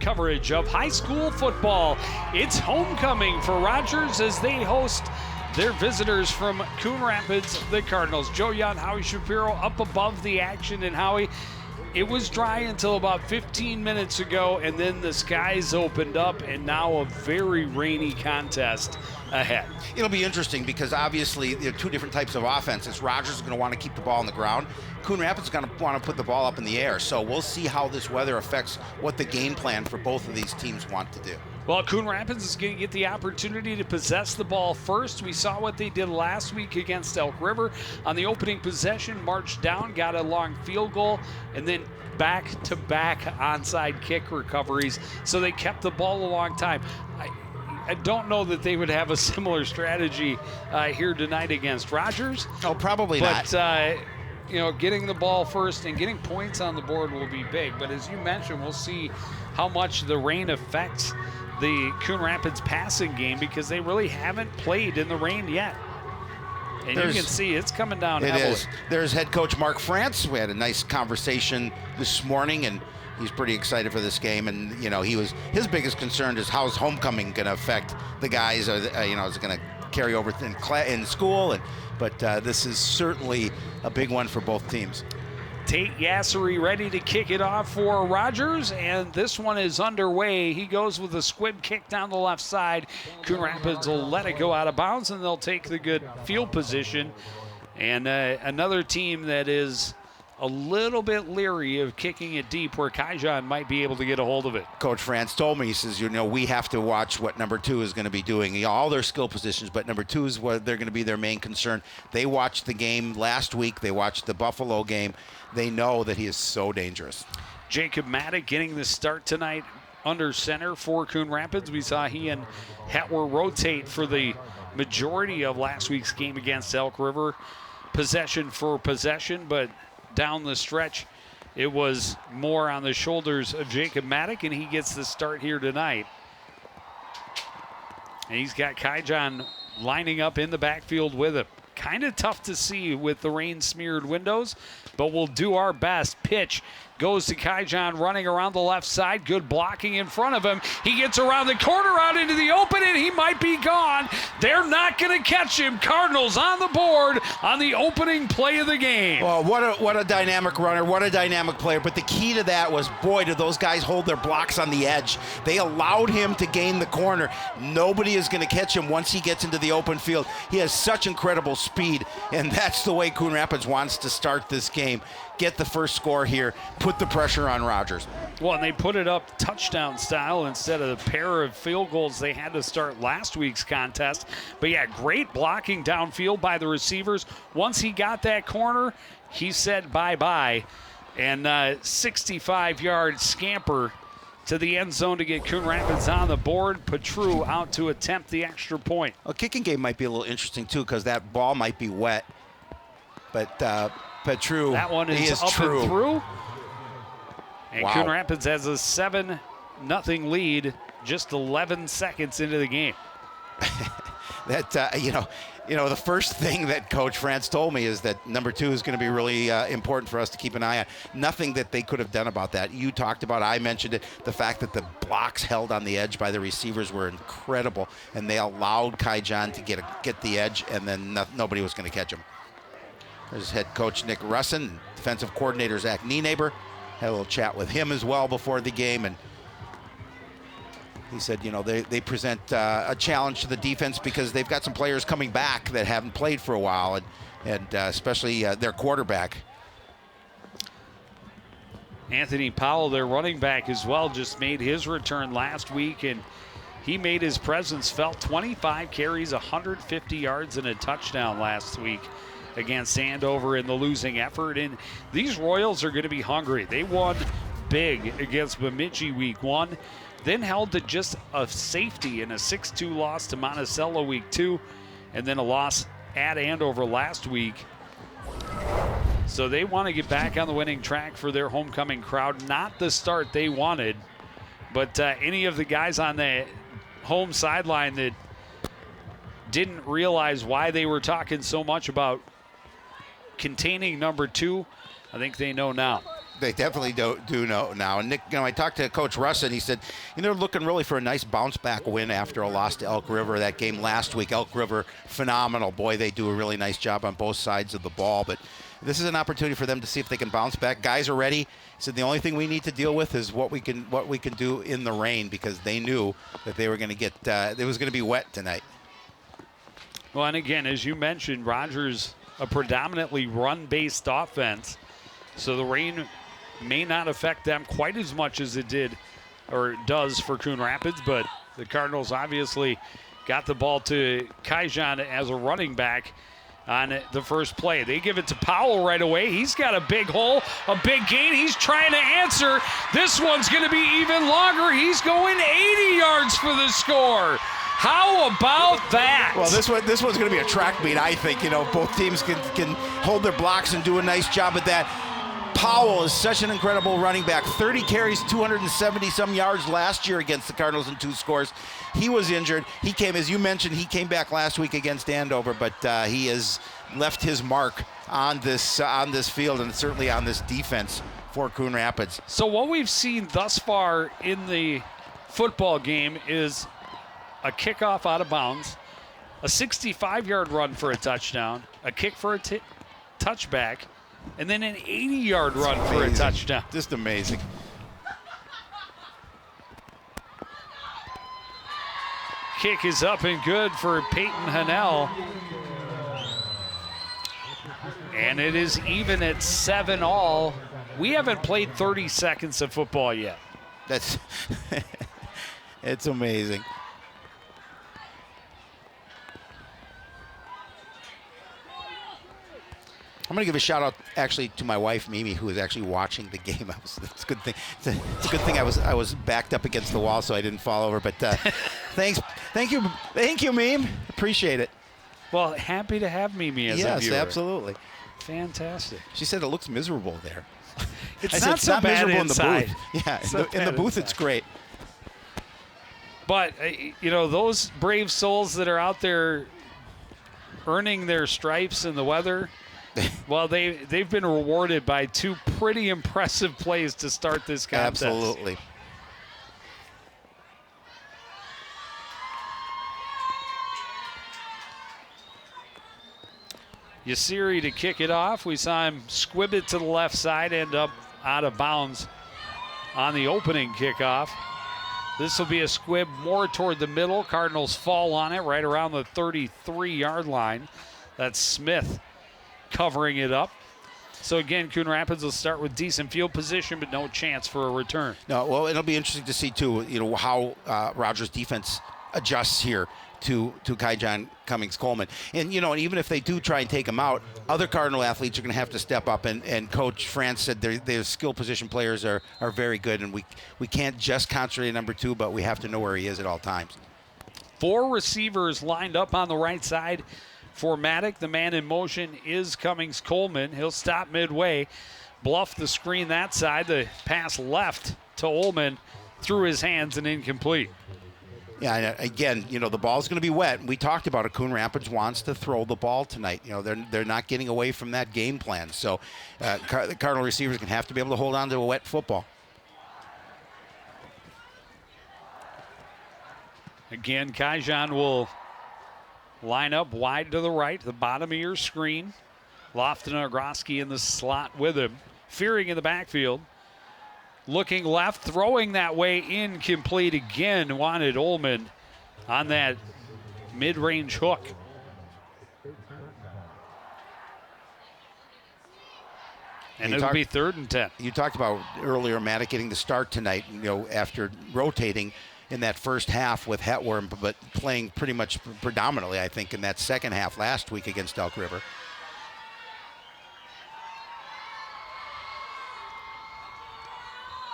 coverage of high school football. It's homecoming for Rogers as they host their visitors from Coon Rapids, the Cardinals. Joe Young, Howie Shapiro up above the action. And Howie, it was dry until about 15 minutes ago, and then the skies opened up, and now a very rainy contest ahead. It'll be interesting because obviously there are two different types of offenses. Rogers is going to want to keep the ball on the ground. Coon Rapids is going to want to put the ball up in the air. So we'll see how this weather affects what the game plan for both of these teams want to do. Well, Coon Rapids is going to get the opportunity to possess the ball first. We saw what they did last week against Elk River. On the opening possession, marched down, got a long field goal, and then back-to-back onside kick recoveries. So they kept the ball a long time. I don't know that they would have a similar strategy here tonight against Rogers. Oh, probably not. But, getting the ball first and getting points on the board will be big. But as you mentioned, we'll see how much the rain affects the Coon Rapids passing game because they really haven't played in the rain yet. And you can see it's coming down heavily. It is. There's head coach Mark France. We had a nice conversation this morning, and he's pretty excited for this game. And, his biggest concern is how's homecoming going to affect the guys. Is it going to carry over in school? But this is certainly a big one for both teams. Tate Yassery ready to kick it off for Rogers, and this one is underway. He goes with a squib kick down the left side. Coon Rapids will let it go out of bounds, and they'll take the good field position. And another team that is a little bit leery of kicking it deep where Kaijan might be able to get a hold of it. Coach France told me, he says, we have to watch what number 2 is going to be doing. All their skill positions, but number 2 is what they're going to be their main concern. They watched the game last week. They watched the Buffalo game. They know that he is so dangerous. Jacob Maddock getting the start tonight under center for Coon Rapids. We saw he and Hetwer rotate for the majority of last week's game against Elk River. Possession for possession, but down the stretch, it was more on the shoulders of Jacob Maddock, and he gets the start here tonight. And he's got Kaijan lining up in the backfield with him. Kind of tough to see with the rain-smeared windows, but we'll do our best. Pitch goes to Kaijan running around the left side. Good blocking in front of him. He gets around the corner out into the open, and he might be gone. They're not going to catch him. Cardinals on the board on the opening play of the game. Well, what a dynamic runner. What a dynamic player. But the key to that was, boy, did those guys hold their blocks on the edge. They allowed him to gain the corner. Nobody is going to catch him once he gets into the open field. He has such incredible speed, and that's the way Coon Rapids wants to start this game. Get the first score here, put the pressure on Rogers. Well, and they put it up touchdown style instead of the pair of field goals they had to start last week's contest. But yeah, great blocking downfield by the receivers. Once he got that corner, he said bye-bye. And 65-yard scamper to the end zone to get Coon Rapids on the board. Petru out to attempt the extra point. A kicking game might be a little interesting, too, because that ball might be wet. But Petru, that one is up true. and through. And Wow. Coon Rapids has a 7-0 lead just 11 seconds into the game. That, the first thing that Coach France told me is that number 2 is going to be really important for us to keep an eye on. Nothing that they could have done about that. You talked about, I mentioned it, the fact that the blocks held on the edge by the receivers were incredible, and they allowed Kaijan to get the edge, and then nobody was going to catch him. There's head coach Nick Russin, defensive coordinator Zach Nienaber. Had a little chat with him as well before the game, and he said, they present a challenge to the defense because they've got some players coming back that haven't played for a while, and especially their quarterback. Anthony Powell, their running back as well, just made his return last week, and he made his presence felt. 25 carries, 150 yards, and a touchdown last week against Andover in the losing effort. And these Royals are going to be hungry. They won big against Bemidji week 1, then held to just a safety in a 6-2 loss to Monticello week 2, and then a loss at Andover last week. So they want to get back on the winning track for their homecoming crowd. Not the start they wanted, but any of the guys on the home sideline that didn't realize why they were talking so much about containing number 2, I think they know now. They definitely do know now. And Nick, I talked to Coach Russ, and he said, they're looking really for a nice bounce-back win after a loss to Elk River. That game last week, Elk River, phenomenal. Boy, they do a really nice job on both sides of the ball. But this is an opportunity for them to see if they can bounce back. Guys are ready. He said the only thing we need to deal with is what we can do in the rain, because they knew that they were going to get it was going to be wet tonight. Well, and again, as you mentioned, Rogers a predominantly run-based offense, so the rain may not affect them quite as much as it did or does for Coon Rapids, but the Cardinals obviously got the ball to Kaijan as a running back on the first play. They give it to Powell right away. He's got a big hole, a big gain. He's trying to answer. This one's going to be even longer. He's going 80 yards for the score. How about that? Well, this one's going to be a track meet, I think. Both teams can hold their blocks and do a nice job at that. Powell is such an incredible running back. 30 carries, 270-some yards last year against the Cardinals in 2 scores. He was injured. He came, as you mentioned, he came back last week against Andover, but he has left his mark on this field and certainly on this defense for Coon Rapids. So what we've seen thus far in the football game is a kickoff out of bounds, a 65-yard run for a touchdown, a kick for a touchback, and then an 80-yard run for a touchdown. Just amazing. Kick is up and good for Peyton Hanel. And it is even at 7-all. We haven't played 30 seconds of football yet. That's it's amazing. I'm going to give a shout out actually to my wife Mimi, who is actually watching the game. It's a good thing. It's a good thing I was backed up against the wall so I didn't fall over. But thank you, Mimi. Appreciate it. Well, happy to have Mimi as a viewer. Yes, absolutely. Fantastic. She said it looks miserable there. It's not so bad miserable inside. in the booth. Yeah, in the booth it's great. But those brave souls that are out there earning their stripes in the weather. Well, they've been rewarded by 2 pretty impressive plays to start this contest. Absolutely. Yassiri to kick it off. We saw him squib it to the left side, end up out of bounds on the opening kickoff. This will be a squib more toward the middle. Cardinals fall on it right around the 33-yard line. That's Smith covering it up. So again, Coon Rapids will start with decent field position, but no chance for a return. No, well, it'll be interesting to see too, how Rogers' defense adjusts here to Kaijan Cummings Coleman. And even if they do try and take him out, other Cardinal athletes are going to have to step up. And Coach France said their skill position players are very good, and we can't just concentrate on number 2, but we have to know where he is at all times. 4 receivers lined up on the right side for Maddock. The man in motion is Cummings Coleman. He'll stop midway, bluff the screen that side. The pass left to Ullman through his hands and incomplete. Yeah, and again, the ball's going to be wet. We talked about it. Coon Rapids wants to throw the ball tonight. They're not getting away from that game plan. So the Cardinal receivers can have to be able to hold on to a wet football. Again, Kaijan will line up wide to the right, the bottom of your screen. Lofton Ogroski in the slot with him. Fearing in the backfield. Looking left, throwing that way, incomplete again. Wanted Ullman on that mid-range hook. And it'll be 3rd and 10. You talked about earlier Maddock getting the start tonight, after rotating in that first half with Hetworm, but playing pretty much predominantly, I think, in that second half last week against Elk River.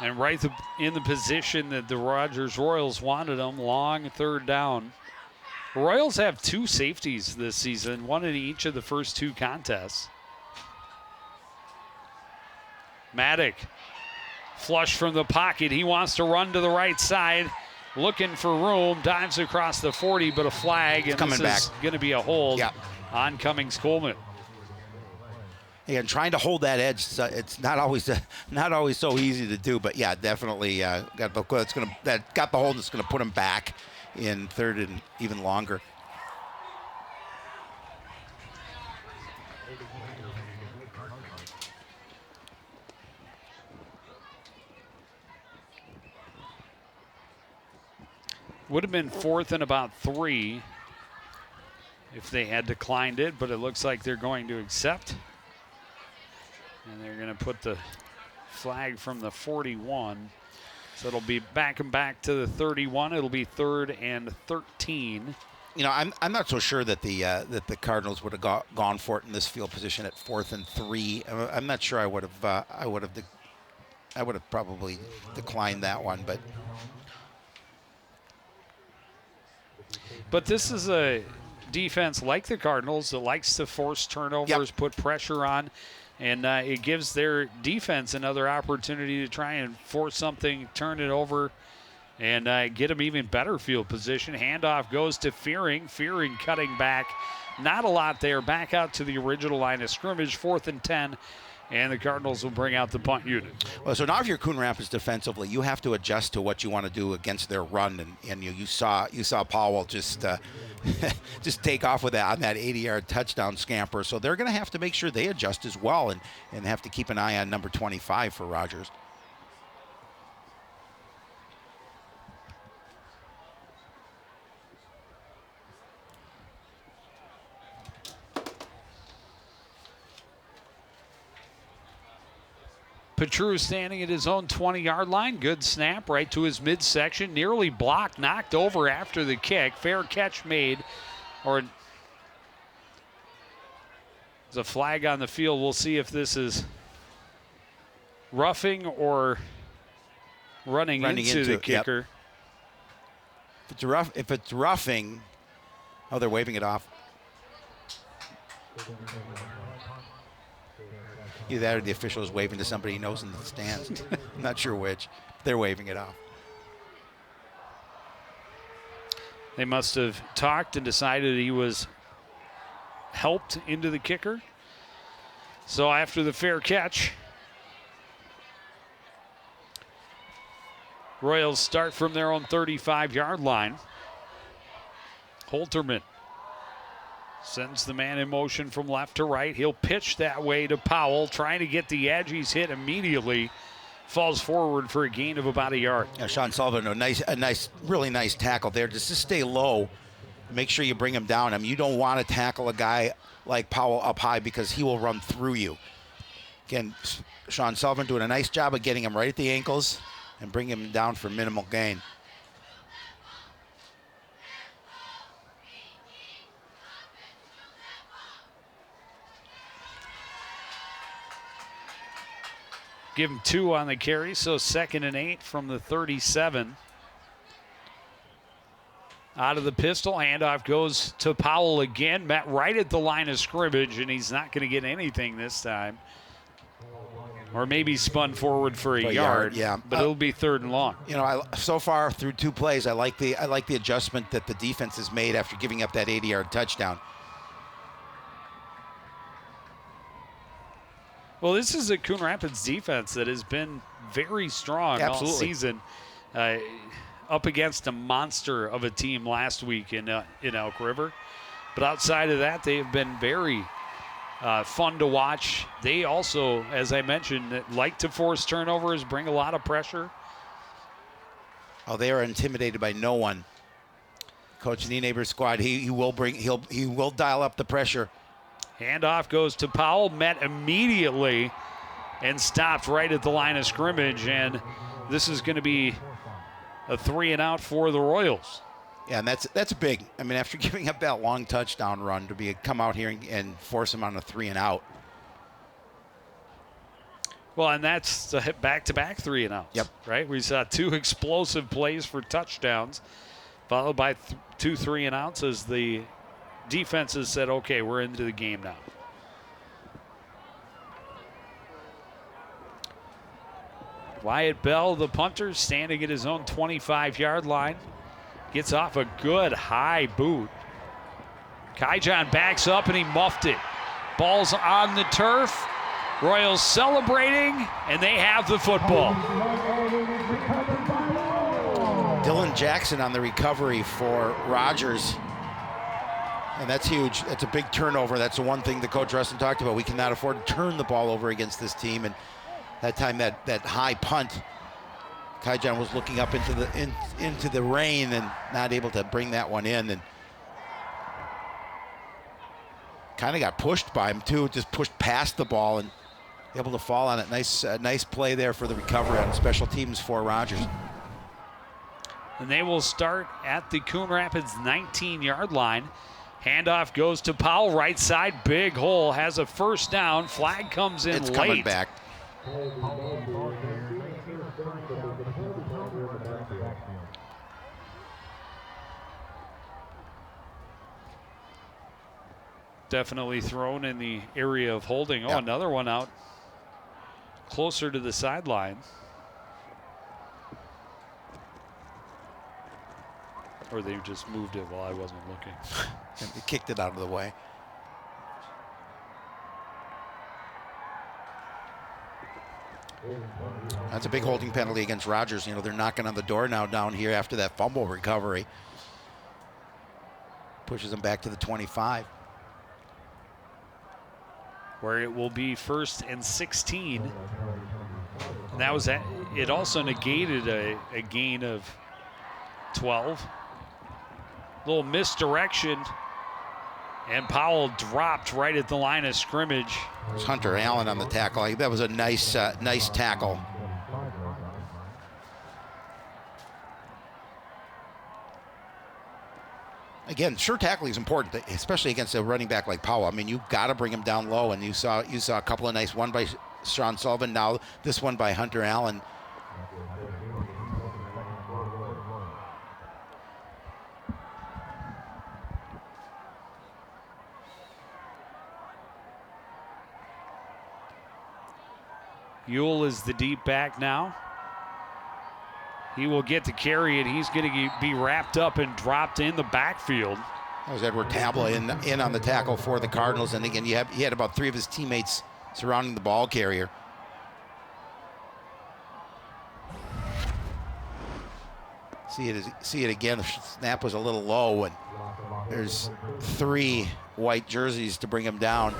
And right in the position that the Rogers Royals wanted him, long 3rd down. The Royals have 2 safeties this season, 1 in each of the first 2 contests. Maddock, flush from the pocket. He wants to run to the right side. Looking for room, dives across the 40, but a flag, and this is going to be a hold on Cummings Coleman. Again, trying to hold that edge, it's not always so easy to do. But yeah, definitely got the hold that's going to put him back in third and even longer. Would have been fourth and about 3 if they had declined it, but it looks like they're going to accept. And they're going to put the flag from the 41. So it'll be back to the 31. It'll be 3rd and 13. You know, I'm not so sure that the Cardinals would have gone for it in this field position at 4th and 3. I'm not sure I would have probably declined that one, but this is a defense like the Cardinals that likes to force turnovers, put pressure on, and it gives their defense another opportunity to try and force something, turn it over, and get them even better field position. Handoff goes to Fearing. Fearing cutting back. Not a lot there. Back out to the original line of scrimmage, 4th and 10. And the Cardinals will bring out the punt unit. Well, so now if you're Coon Rapids defensively, you have to adjust to what you want to do against their run. And you saw Powell just just take off with that on that 80-yard touchdown scamper. So they're going to have to make sure they adjust as well and have to keep an eye on number 25 for Rogers. Petru standing at his own 20-yard line. Good snap right to his midsection. Nearly blocked, knocked over after the kick. Fair catch made. Or there's a flag on the field. We'll see if this is roughing or running into the kicker. Yep. If it's roughing, oh, they're waving it off. Either that or the official is waving to somebody he knows in the stands. I'm not sure which. They're waving it off. They must have talked and decided he was helped into the kicker. So after the fair catch, Royals start from their own 35-yard line. Holterman sends the man in motion from left to right. He'll pitch that way to Powell, trying to get the edge. He's hit immediately. Falls forward for a gain of about a yard. Yeah, Sean Sullivan, really nice tackle there. Just to stay low, make sure you bring him down. I mean, you don't want to tackle a guy like Powell up high because he will run through you. Again, Sean Sullivan doing a nice job of getting him right at the ankles and bring him down for minimal gain. Give him 2 on the carry, so 2nd and 8 from the 37. Out of the pistol, handoff goes to Powell again. Met right at the line of scrimmage, and he's not going to get anything this time. Or maybe spun forward for a yard. Yeah, but it'll be 3rd and long. You know, so far through 2 plays, I like the adjustment that the defense has made after giving up that 80-yard touchdown. Well, this is a Coon Rapids defense that has been very strong all season. Up against a monster of a team last week in Elk River. But outside of that, they have been very fun to watch. They also, as I mentioned, like to force turnovers, bring a lot of pressure. Oh, they are intimidated by no one. Coach Nienaber's squad, he will dial up the pressure. Handoff goes to Powell, met immediately and stopped right at the line of scrimmage. And this is going to be a 3 and out for the Royals. Yeah, and that's big. I mean, after giving up that long touchdown run, to come out here and force him on a 3 and out. Well, and that's a back-to-back 3 and outs. Yep. Right? We saw 2 explosive plays for touchdowns, followed by 2 3 and outs as the defenses said, okay, we're into the game now. Wyatt Bell, the punter, standing at his own 25-yard line. Gets off a good high boot. Kaijon backs up and he muffed it. Ball's on the turf. Royals celebrating, and they have the football. Dylan Jackson on the recovery for Rogers. And that's huge. That's a big turnover. That's the one thing that Coach Rustin talked about. We cannot afford to turn the ball over against this team. And that time, that high punt, Kaijan was looking up into the rain and not able to bring that one in. And kind of got pushed by him too. Just pushed past the ball and able to fall on it. Nice play there for the recovery on special teams for Rogers. And they will start at the Coon Rapids 19-yard line. Handoff goes to Powell, right side, big hole, has a first down. Flag comes in late. It's coming back. Definitely thrown in the area of holding. Oh, yeah. Another one out closer to the sideline. Or they just moved it while I wasn't looking. And they kicked it out of the way. That's a big holding penalty against Rogers. You know, they're knocking on the door now down here after that fumble recovery. Pushes them back to the 25. Where it will be 1st and 16. And that was it. Also negated a gain of 12. Little misdirection, and Powell dropped right at the line of scrimmage. It was Hunter Allen on the tackle. That was a nice tackle. Again, sure tackling is important, especially against a running back like Powell. I mean, you've got to bring him down low, and you saw a couple of nice, one by Sean Sullivan, now this one by Hunter Allen. Ewell is the deep back now. He will get to carry it. He's going to be wrapped up and dropped in the backfield. That was Edward Tabla in on the tackle for the Cardinals. And again, he had about 3 of his teammates surrounding the ball carrier. See it again. The snap was a little low, and there's 3 white jerseys to bring him down.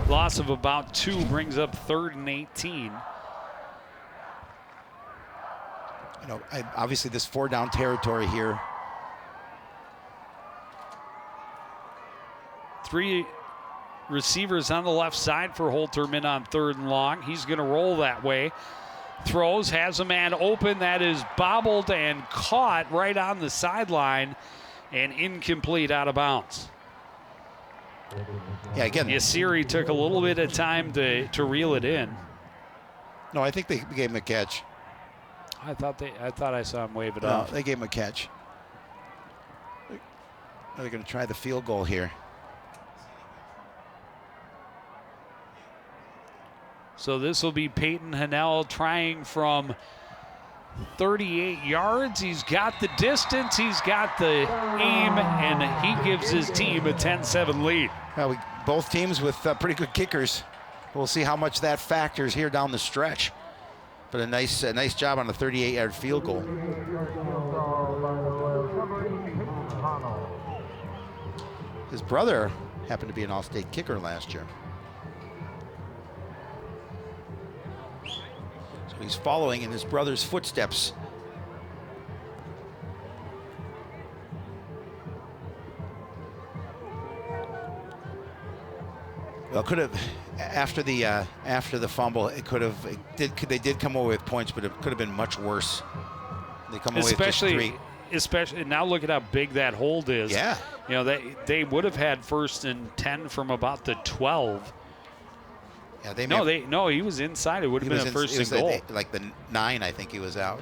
Loss of about 2 brings up 3rd and 18. You know, obviously this 4-down territory here. 3 receivers on the left side for Holterman on 3rd and long. He's going to roll that way. Throws, has a man open. That is bobbled and caught right on the sideline and incomplete, out of bounds. Yeah, again. Yassiri took a little bit of time to reel it in. No, I think they gave him a catch. I thought I saw him wave it off. They gave him a catch. They're going to try the field goal here. So this will be Peyton Hanel trying from 38 yards. He's got the distance, he's got the aim, and he gives his team a 10-7 lead. Well, both teams with pretty good kickers. We'll see how much that factors here down the stretch. But a nice job on a 38-yard field goal. His brother happened to be an all-state kicker last year. So he's following in his brother's footsteps. Well, could have after the fumble, they did come away with points, but it could have been much worse. They come away with just 3. Especially now, look at how big that hold is. Yeah. You know, they would have had 1st and 10 from about the 12. Yeah, he was inside. It would have been a 1st and goal. Like the 9, I think he was out.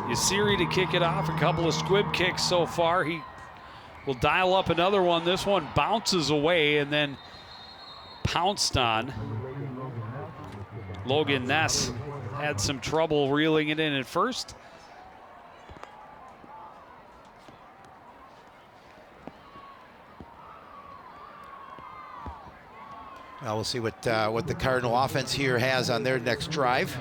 Yassiri to kick it off. A couple of squib kicks so far. He will dial up another one. This one bounces away and then pounced on. Logan Ness had some trouble reeling it in at first. Well, we'll see what the Cardinal offense here has on their next drive.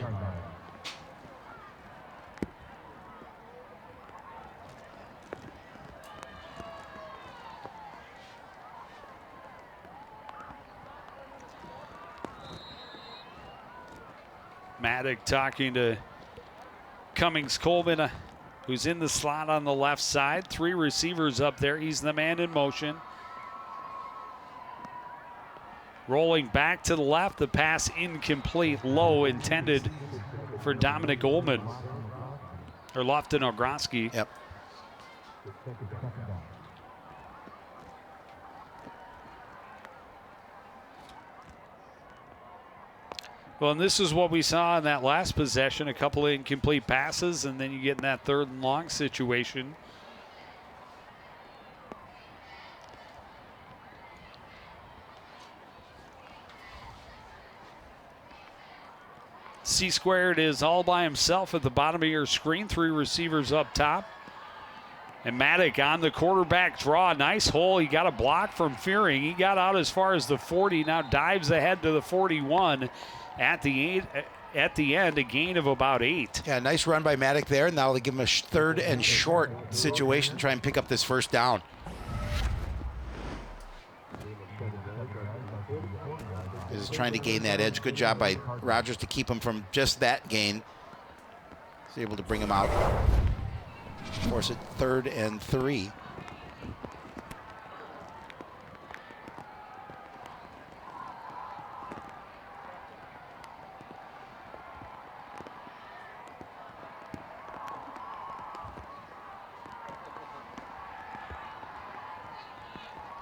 Maddock talking to Cummings Coleman, who's in the slot on the left side. 3 receivers up there. He's the man in motion. Rolling back to the left, the pass incomplete, low, intended for Dominic Ullman. Or Lofton Ogroski. Yep. Well, and this is what we saw in that last possession, a couple of incomplete passes, and then you get in that 3rd and long situation. C-Squared is all by himself at the bottom of your screen. 3 receivers up top. And Maddock on the quarterback draw. Nice hole. He got a block from Fearing. He got out as far as the 40. Now dives ahead to the 41. At the end, a gain of about 8. Yeah, nice run by Maddock there. Now they give him a 3rd and short situation to try and pick up this first down. Is trying to gain that edge. Good job by Rogers to keep him from just that gain. He's able to bring him out. Force it 3rd and 3.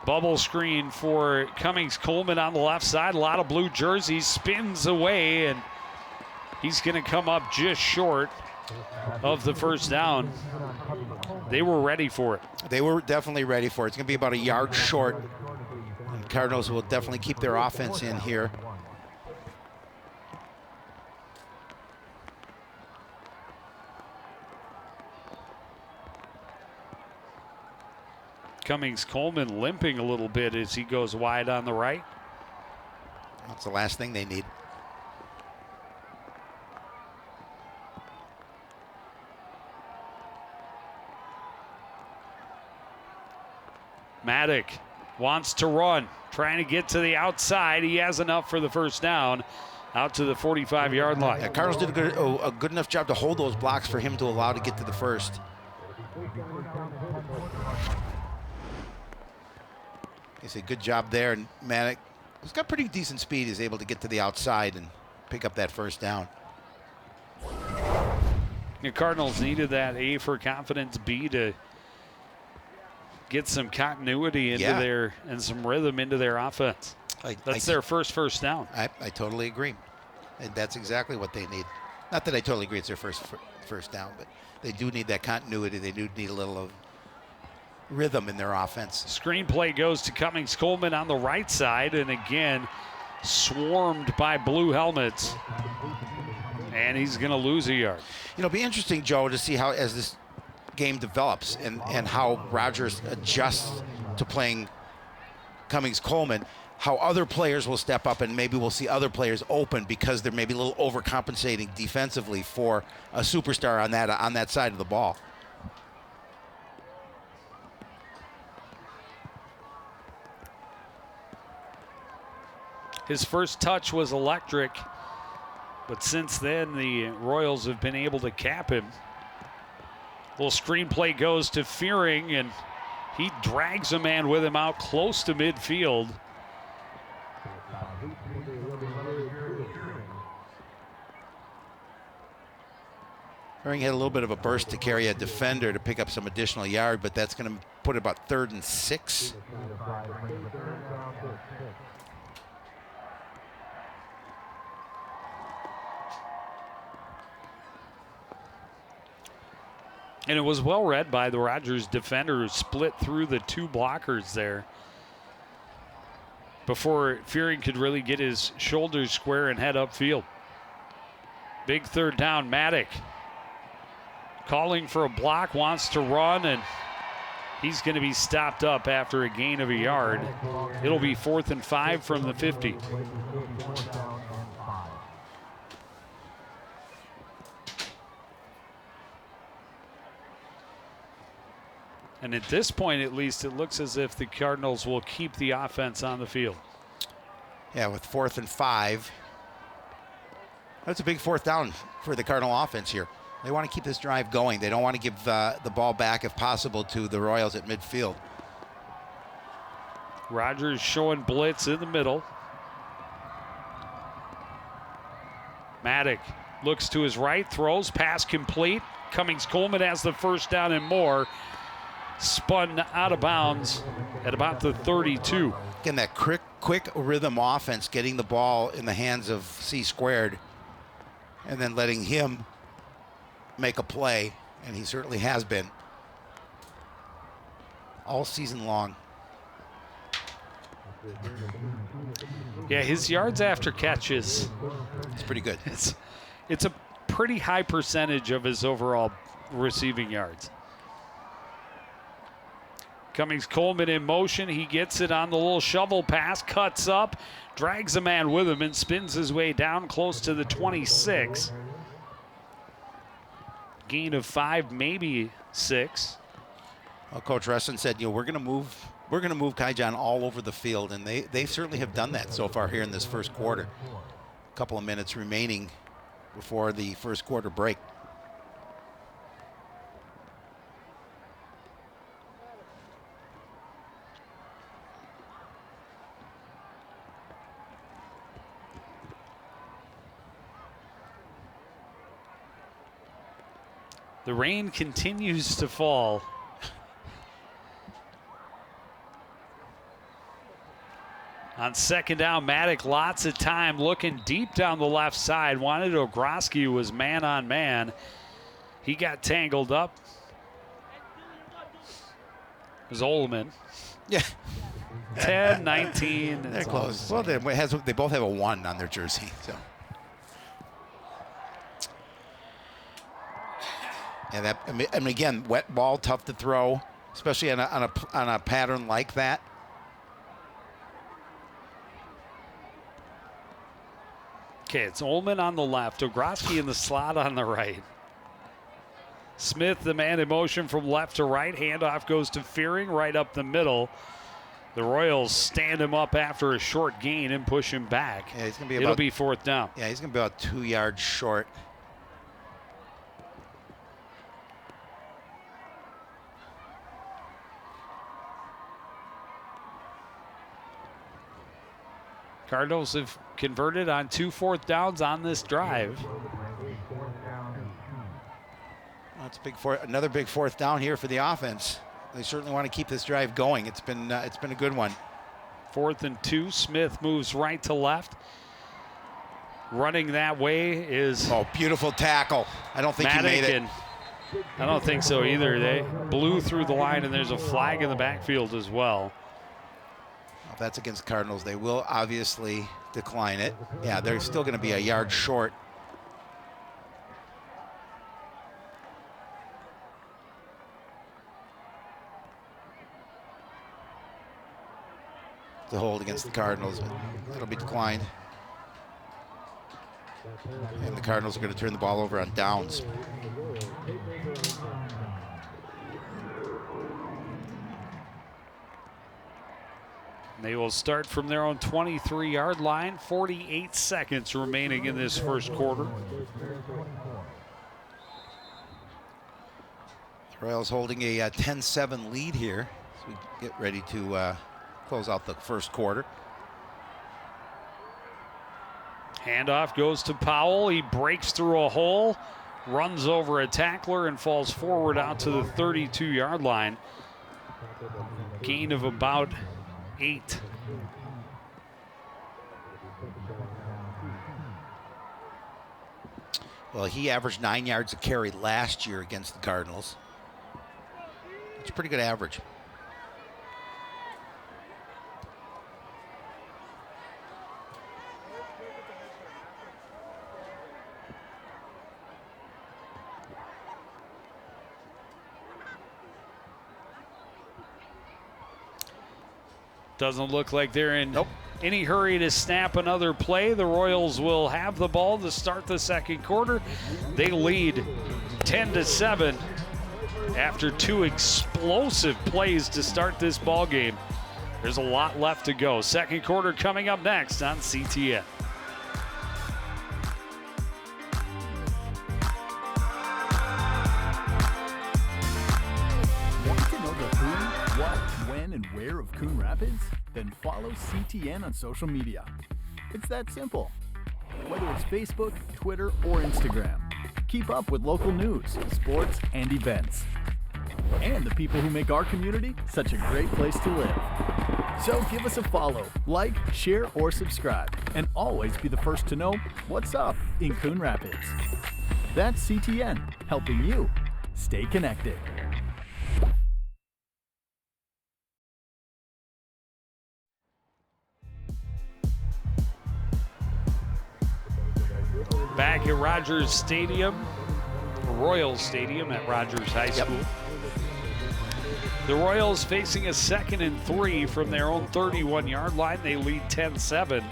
Bubble screen for Cummings Coleman on the left side. A lot of blue jerseys. Spins away, and he's going to come up just short of the first down. They were ready for it. They were definitely ready for it. It's going to be about a yard short. And Cardinals will definitely keep their offense in here. Cummings Coleman limping a little bit as he goes wide on the right. That's the last thing they need. Maddock wants to run, trying to get to the outside. He has enough for the first down, out to the 45-yard line. Yeah, Cardinals did a good enough job to hold those blocks for him to allow to get to the first. It's a good job there, and Maddock, he's got pretty decent speed. He's able to get to the outside and pick up that first down. The Cardinals needed that A for confidence, B to get some continuity into their and some rhythm into their offense. That's their first down. I totally agree. And that's exactly what they need. Not that I totally agree it's their first down, but they do need that continuity. They do need a little of rhythm in their offense. Screenplay goes to Cummings Coleman on the right side, and again swarmed by blue helmets, and he's going to lose a yard. You know, it'll be interesting, Joe, to see how as this game develops and how Rogers adjusts to playing Cummings Coleman, how other players will step up, and maybe we'll see other players open because they're maybe a little overcompensating defensively for a superstar on that side of the ball. His first touch was electric, but since then the Royals have been able to cap him. Little screenplay goes to Fearing, and he drags a man with him out close to midfield. Fearing had a little bit of a burst to carry a defender to pick up some additional yard, but that's going to put it about 3rd and 6. And it was well read by the Rogers defender, who split through the 2 blockers there before Fearing could really get his shoulders square and head upfield. Big third down, Maddock calling for a block, wants to run, and he's going to be stopped up after a gain of a yard. It'll be 4th and 5 from the 50. And at this point, at least, it looks as if the Cardinals will keep the offense on the field. Yeah, with 4th and 5. That's a big 4th down for the Cardinal offense here. They want to keep this drive going. They don't want to give the ball back, if possible, to the Royals at midfield. Rogers showing blitz in the middle. Maddock looks to his right, throws, pass complete. Cummings-Coleman has the first down and more. Spun out of bounds at about the 32. Again, that quick rhythm offense, getting the ball in the hands of C-squared and then letting him make a play, and he certainly has been all season long. Yeah, his yards after catches, it's pretty good. It's a pretty high percentage of his overall receiving yards. Cummings-Coleman in motion. He gets it on the little shovel pass, cuts up, drags a man with him, and spins his way down close to the 26. Gain of 5, maybe 6. Well, Coach Reston said, we're going to move Kaijan all over the field, and they certainly have done that so far here in this first quarter. A couple of minutes remaining before the first quarter break. The rain continues to fall. On second down, Maddock, lots of time looking deep down the left side. Wanted Ogroski, was man on man. He got tangled up. It was Ullman. Yeah. 10, 19. They're close. Well, they both have a 1 on their jersey. So. And again, wet ball, tough to throw, especially on a pattern like that. Okay, it's Ullman on the left, Ogroski in the slot on the right. Smith, the man in motion from left to right. Handoff goes to Fearing right up the middle. The Royals stand him up after a short gain and push him back. Yeah, he's gonna be It'll be 4th down. Yeah, he's going to be about 2 yards short. Cardinals have converted on 2 4th downs on this drive. That's another big 4th down here for the offense. They certainly want to keep this drive going. It's been a good one. 4th and 2. Smith moves right to left. Running that way is beautiful tackle. I don't think Maddock, he made it. I don't think so either. They blew through the line, and there's a flag in the backfield as well. If that's against Cardinals, they will obviously decline it. Yeah, they're still going to be a yard short. The hold against the Cardinals, but it'll be declined. And the Cardinals are going to turn the ball over on downs. They will start from their own 23-yard line. 48 seconds remaining in this first quarter. The Royals holding a 10-7 lead here as we get ready to close out the first quarter. Handoff goes to Powell. He breaks through a hole, runs over a tackler, and falls forward out to the 32-yard line. Gain of about 8. Well, he averaged 9 yards a carry last year against the Cardinals. It's a pretty good average. Doesn't look like they're in Nope. any hurry to snap another play. The Royals will have the ball to start the second quarter. They lead 10-7 after 2 explosive plays to start this ball game. There's a lot left to go. Second quarter coming up next on CTN. Want to know the who, what, when, and where of Coon Rapids? Then follow CTN on social media. It's that simple. Whether it's Facebook, Twitter, or Instagram, keep up with local news, sports, and events. And the people who make our community such a great place to live. So give us a follow, like, share, or subscribe, and always be the first to know what's up in Coon Rapids. That's CTN, helping you stay connected. Back at Rogers Stadium, Royals Stadium at Rogers High School. Yep. The Royals facing a 2nd and 3 from their own 31-yard line. They lead 10-7.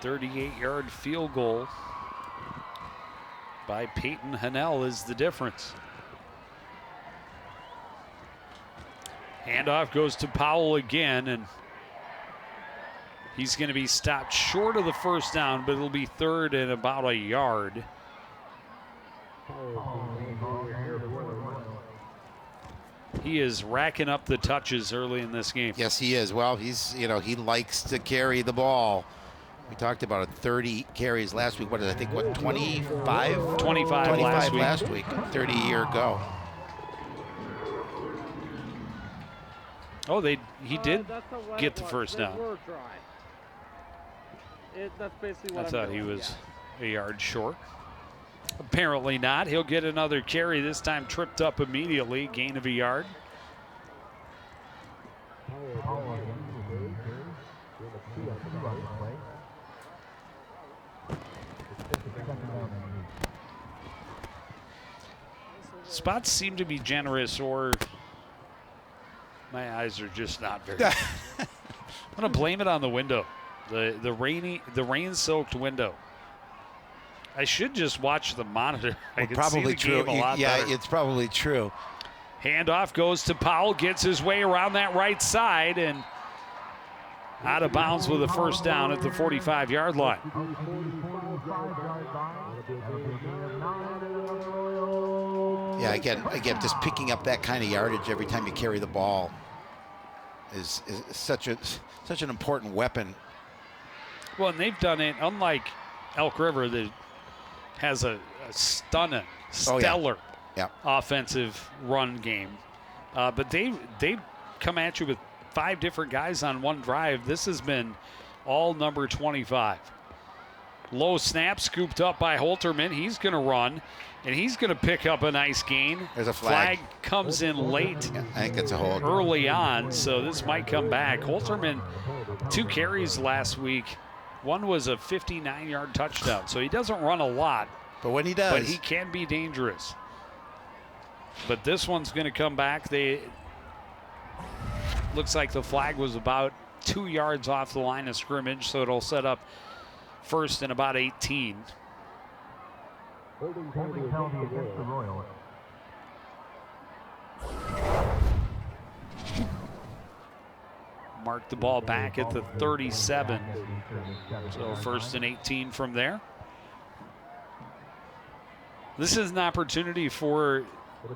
.38-yard field goal by Peyton Hanel is the difference. Handoff goes to Powell again, and he's going to be stopped short of the first down, but it'll be 3rd and about a yard. He is racking up the touches early in this game. Yes, he is. Well, he likes to carry the ball. We talked about it, 30 carries last week. 25? 25 last week, 30 a year ago. Oh, he did get the first down. That's basically what I thought he was a yard short. Apparently not. He'll get another carry, this time tripped up immediately, gain of a yard. Spots seem to be generous, or my eyes are just not very good. I'm going to blame it on the window. The rain-soaked window. I should just watch the monitor. I can Probably see the game true. a lot better. It's probably true. Handoff goes to Powell, gets his way around that right side, and out of bounds with a first down at the 45-yard line. Yeah, again, just picking up that kind of yardage every time you carry the ball is such an important weapon. Well, and they've done it, unlike Elk River that has a stellar offensive run game. But they come at you with 5 different guys on one drive. This has been all number 25. Low snap scooped up by Holterman. He's going to run, and he's going to pick up a nice gain. There's a flag. Flag comes in late. Yeah, I think that's a hold. Early on, so this might come back. Holterman, 2 carries last week. One was a 59-yard touchdown, so he doesn't run a lot. But when he does, But he can be dangerous. But this one's going to come back. Looks like the flag was about 2 yards off the line of scrimmage, so it'll set up first and about 18. Holding penalty against the Royals. Mark the ball back at the 37. So first and 18 from there. This is an opportunity for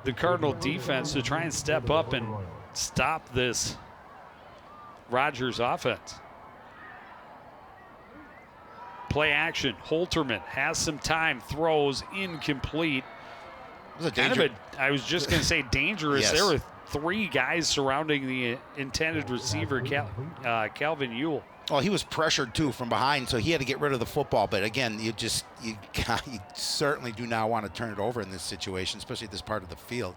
the Cardinal defense to try and step up and stop this Rogers offense. Play action. Holterman has some time, throws incomplete. I was just going to say dangerous. Yes. There were 3 guys surrounding the intended receiver, Calvin Ewell. Well, he was pressured too from behind, so he had to get rid of the football. But again, you certainly do not want to turn it over in this situation, especially at this part of the field.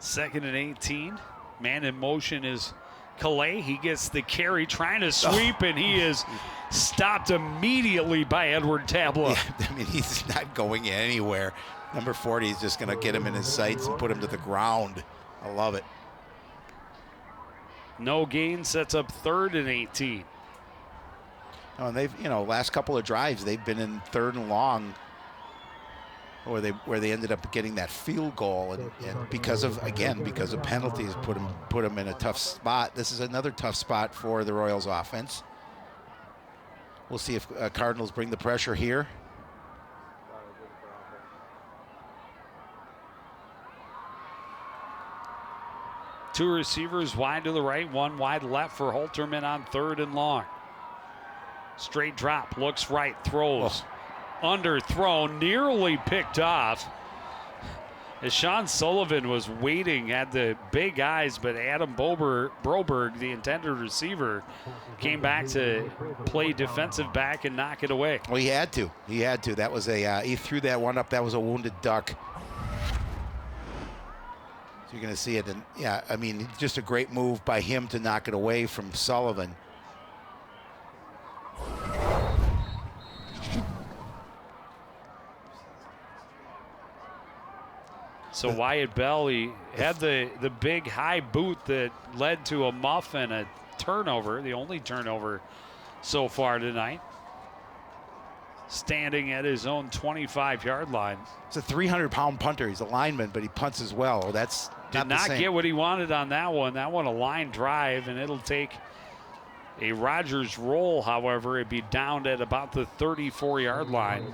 2nd and 18. Man in motion is Calais. He gets the carry, trying to sweep, and he is stopped immediately by Edward Tabla. Yeah, I mean, he's not going anywhere. Number 40 is just going to get him in his sights and put him to the ground. I love it. No gain, sets up 3rd and 18. Oh, and they've, last couple of drives, they've been in 3rd and long, where they ended up getting that field goal, and because of penalties, put them in a tough spot. This is another tough spot for the Royals offense. We'll see if Cardinals bring the pressure here. Two receivers wide to the right, one wide left for Holterman on 3rd and long. Straight drop, looks right, throws. Underthrown, nearly picked off. As Sean Sullivan was waiting, had the big eyes, but Adam Broberg, the intended receiver, came back to play defensive back and knock it away. Well, he had to. That was he threw that one up. That was a wounded duck. So you're going to see it. And yeah, I mean, just a great move by him to knock it away from Sullivan. So Wyatt Bell, he had the big high boot that led to a muff and a turnover, the only turnover so far tonight. Standing at his own 25-yard line. It's a 300-pound punter. He's a lineman, but he punts as well. That's did not get what he wanted on that one. That one a line drive, and it'll take a Rodgers roll. However, it'd be down at about the 34-yard line.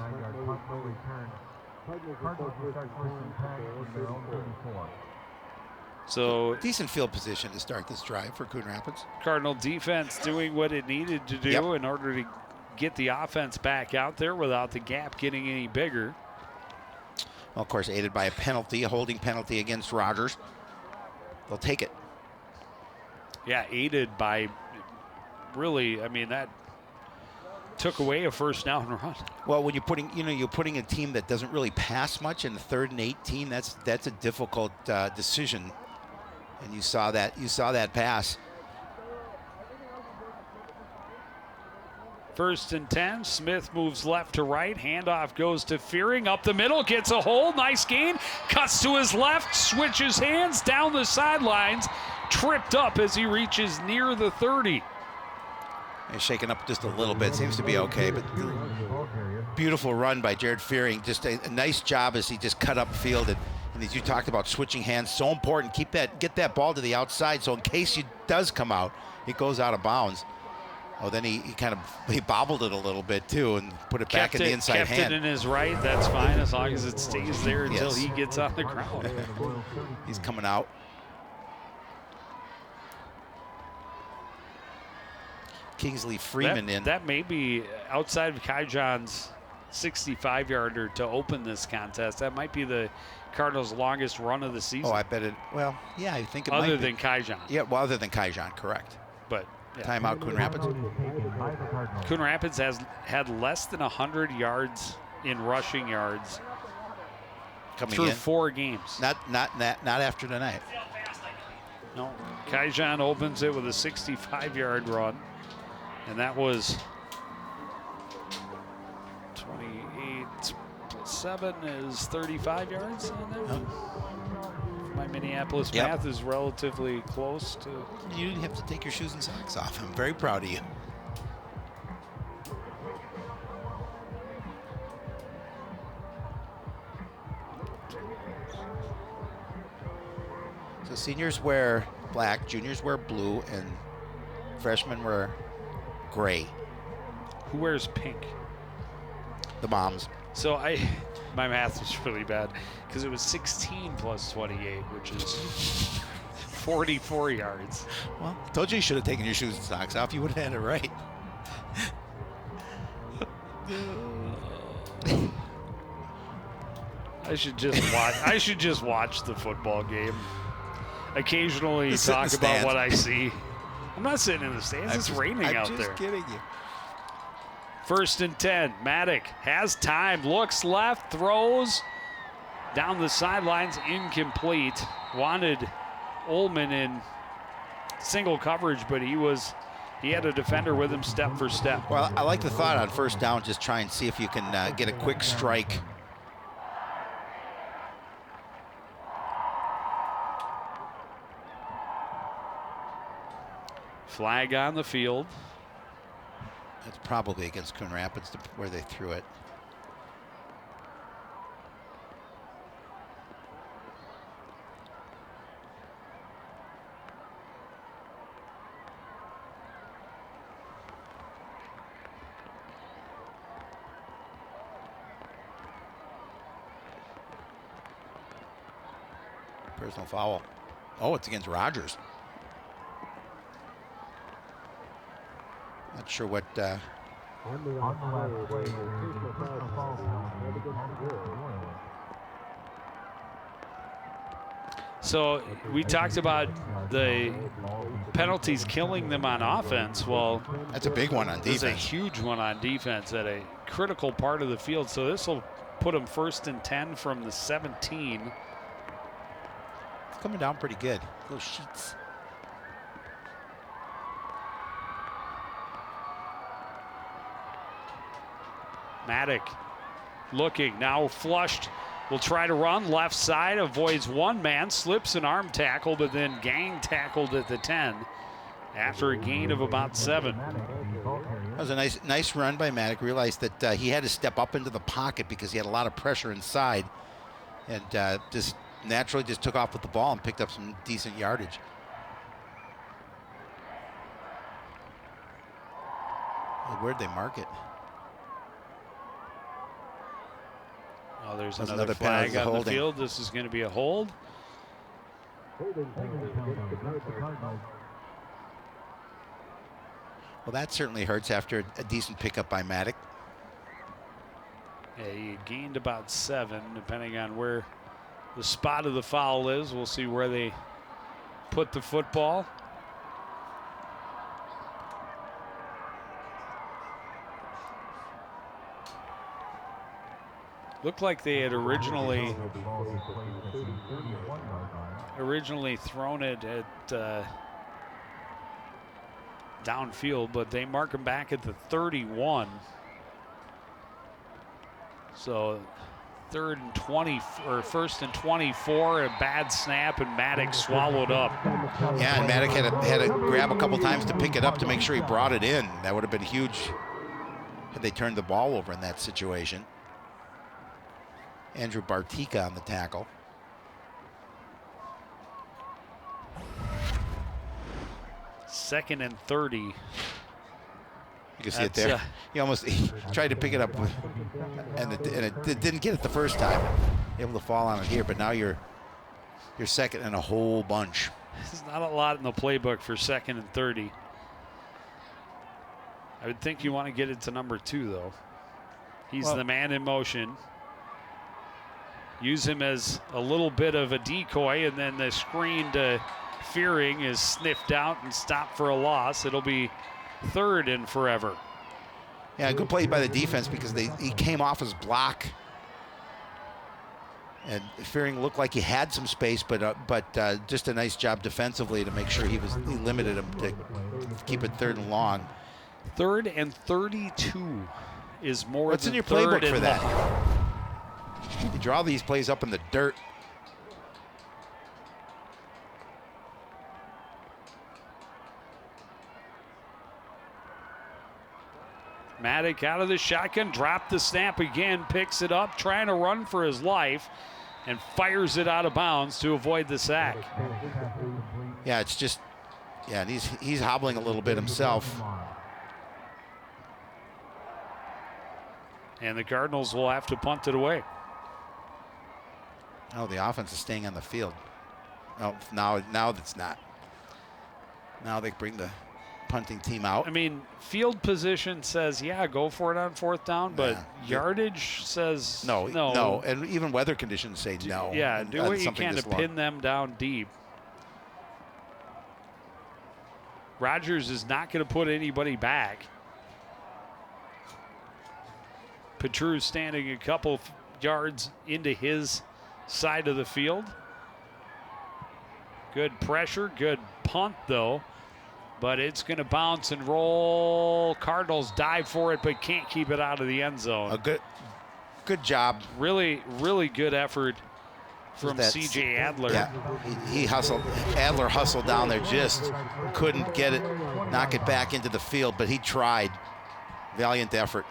So decent field position to start this drive for Coon Rapids. Cardinal defense doing what it needed to do in order to get the offense back out there without the gap getting any bigger. Well, of course, aided by a penalty, a holding penalty against Rodgers. They'll take it. Yeah, aided by really, I mean, that took away a first down run. Well, when you're putting a team that doesn't really pass much in the 3rd and 18, that's a difficult decision. And you saw that pass. 1st and 10. Smith moves left to right. Handoff goes to Fearing. Up the middle. Gets a hold. Nice gain. Cuts to his left. Switches hands down the sidelines. Tripped up as he reaches near the 30. He's shaken up just a little bit. Seems to be okay. But beautiful run by Jared Fearing. Just a nice job as he just cut up field. And as you talked about switching hands, so important. Get that ball to the outside so in case he does come out, it goes out of bounds. Oh, then he bobbled it a little bit too and put it back in the inside hand. Kept it in his right. That's fine as long as it stays there until he gets on the ground. He's coming out. Kingsley Freeman in. That may be outside of Kaijon's 65-yarder to open this contest. That might be the Cardinals' longest run of the season. Oh, I bet it. Well, yeah, I think it might be. Other than Kaijon. Yeah, well, other than Kaijon, correct. But yeah. Timeout, Coon Rapids. Coon Rapids has had less than 100 yards in rushing yards coming through in. 4 games. Not after tonight. No, Kaijon opens it with a 65-yard run, and that was 28 plus 7 is 35 yards on that one. My Minneapolis math is relatively close to. You didn't have to take your shoes and socks off. I'm very proud of you. So seniors wear black, juniors wear blue, and freshmen wear gray. Who wears pink? The moms. So my math was really bad because it was 16 plus 28, which is 44 yards. Well, I told you should have taken your shoes and socks off. You would have had it right. I should just watch the football game. Occasionally talk about what I see. I'm not sitting in the stands. It's raining out there. I'm just kidding you. 1st and 10. Maddock has time. Looks left. Throws. down the sidelines, incomplete. Wanted Ullman in single coverage, but he had a defender with him step for step. Well, I like the thought on first down, just try and see if you can get a quick strike. Flag on the field. It's probably against Coon Rapids where they threw it. Personal foul. Oh, it's against Rogers. Not sure what. On the last play, personal foul penalty. So we talked about the penalties killing them on offense. Well, That's a big one on this is a defense. huge one on defense at a critical part of the field. So this will put them 1st and 10 from the 17. It's coming down pretty good. Those sheets. Maddock looking, now flushed, will try to run left side, avoids one man, slips an arm tackle, but then gang tackled at the 10 after a gain of about 7. That was a nice run by Maddock. Realized that he had to step up into the pocket because he had a lot of pressure inside, and just naturally just took off with the ball and picked up some decent yardage. Where'd they mark it? Well, there's That's another another flag penalty on the holding. field. This is going to be a hold. Well, that certainly hurts after a decent pickup by Maddock. Yeah, he gained about 7, depending on where the spot of the foul is. We'll see where they put the football. Looked like they had originally thrown it at downfield, but they mark him back at the 31. So 3rd and 20 or 1st and 24, a bad snap, and Maddox swallowed up. Yeah, and Maddock had to grab a couple times to pick it up to make sure he brought it in. That would have been huge had they turned the ball over in that situation. Andrew Bartika on the tackle. Second and 30. You can see it there. He tried to pick it up, and it didn't get it the first time. Able to fall on it here, but now you're second and a whole bunch. There's not a lot in the playbook for 2nd and 30. I would think you want to get it to number 2, though. He's the man in motion. Use him as a little bit of a decoy, and then the screen to Fearing is sniffed out and stopped for a loss. It'll be 3rd and forever. Yeah, good play by the defense because he came off his block, and Fearing looked like he had some space, but just a nice job defensively to make sure he limited him to keep it 3rd and long. 3rd and 32 is more What's than in your 3rd playbook for and that? long. You draw these plays up in the dirt. Maddock out of the shotgun, dropped the snap again, picks it up, trying to run for his life, and fires it out of bounds to avoid the sack. Yeah, it's just, and he's hobbling a little bit himself. And the Cardinals will have to punt it away. Oh, the offense is staying on the field. Oh, now that's not. Now they bring the punting team out. I mean, field position says, yeah, go for it on 4th down, but yardage says no. And even weather conditions say no. Yeah, do what you can to long. pin them down deep. Rogers is not going to put anybody back. Petru standing a couple yards into his side of the field. Good pressure, good punt though, but it's going to bounce and roll. Cardinals dive for it, but can't keep it out of the end zone. A good job. Really, really good effort from C.J. Adler. Yeah, he hustled. Adler hustled down there, just couldn't get it, knock it back into the field, but he tried. Valiant effort.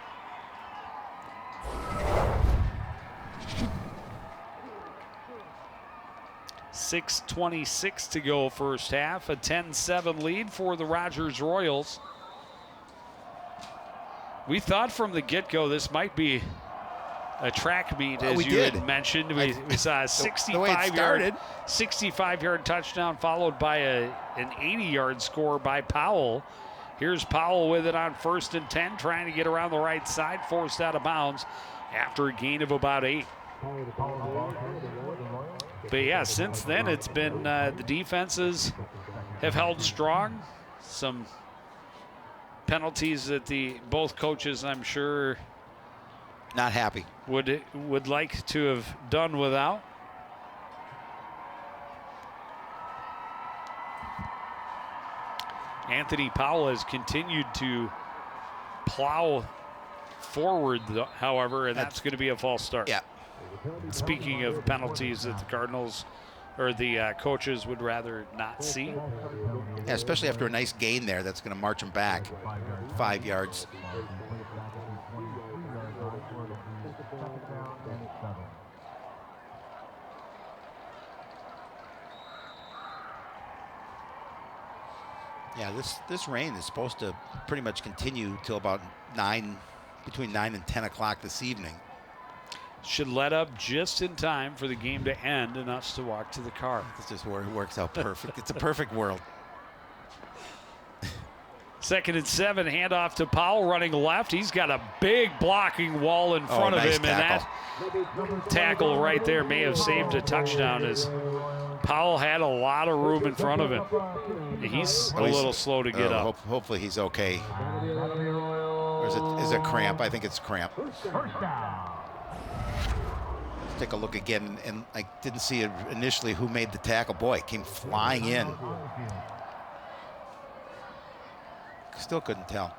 .6:26 to go first half. A 10-7 lead for the Rogers Royals. We thought from the get-go this might be a track meet, as you had mentioned. We saw a 65-yard touchdown followed by an 80-yard score by Powell. Here's Powell with it on 1st and 10, trying to get around the right side, forced out of bounds after a gain of about 8. But yeah, since then it's been the defenses have held strong. Some penalties that both coaches, I'm sure, not happy, would like to have done without. Anthony Powell has continued to plow forward, however, and that's going to be a false start. Yeah. Speaking of penalties that the Cardinals or the coaches would rather not see. Yeah, especially after a nice gain there, that's going to march them back 5 yards. Yeah, this rain is supposed to pretty much continue till about between 9 and 10 o'clock this evening. Should let up just in time for the game to end and us to walk to the car. This is where it works out perfect. It's a perfect world. 2nd and 7, handoff to Powell running left. He's got a big blocking wall in front of him, tackle. And that tackle right there may have saved a touchdown, as Powell had a lot of room in front of him. He's a little slow to get up. Hopefully he's okay. Or is it cramp? I think it's cramp. Take a look again, and I didn't see it initially who made the tackle. Boy, it came flying in. Still couldn't tell.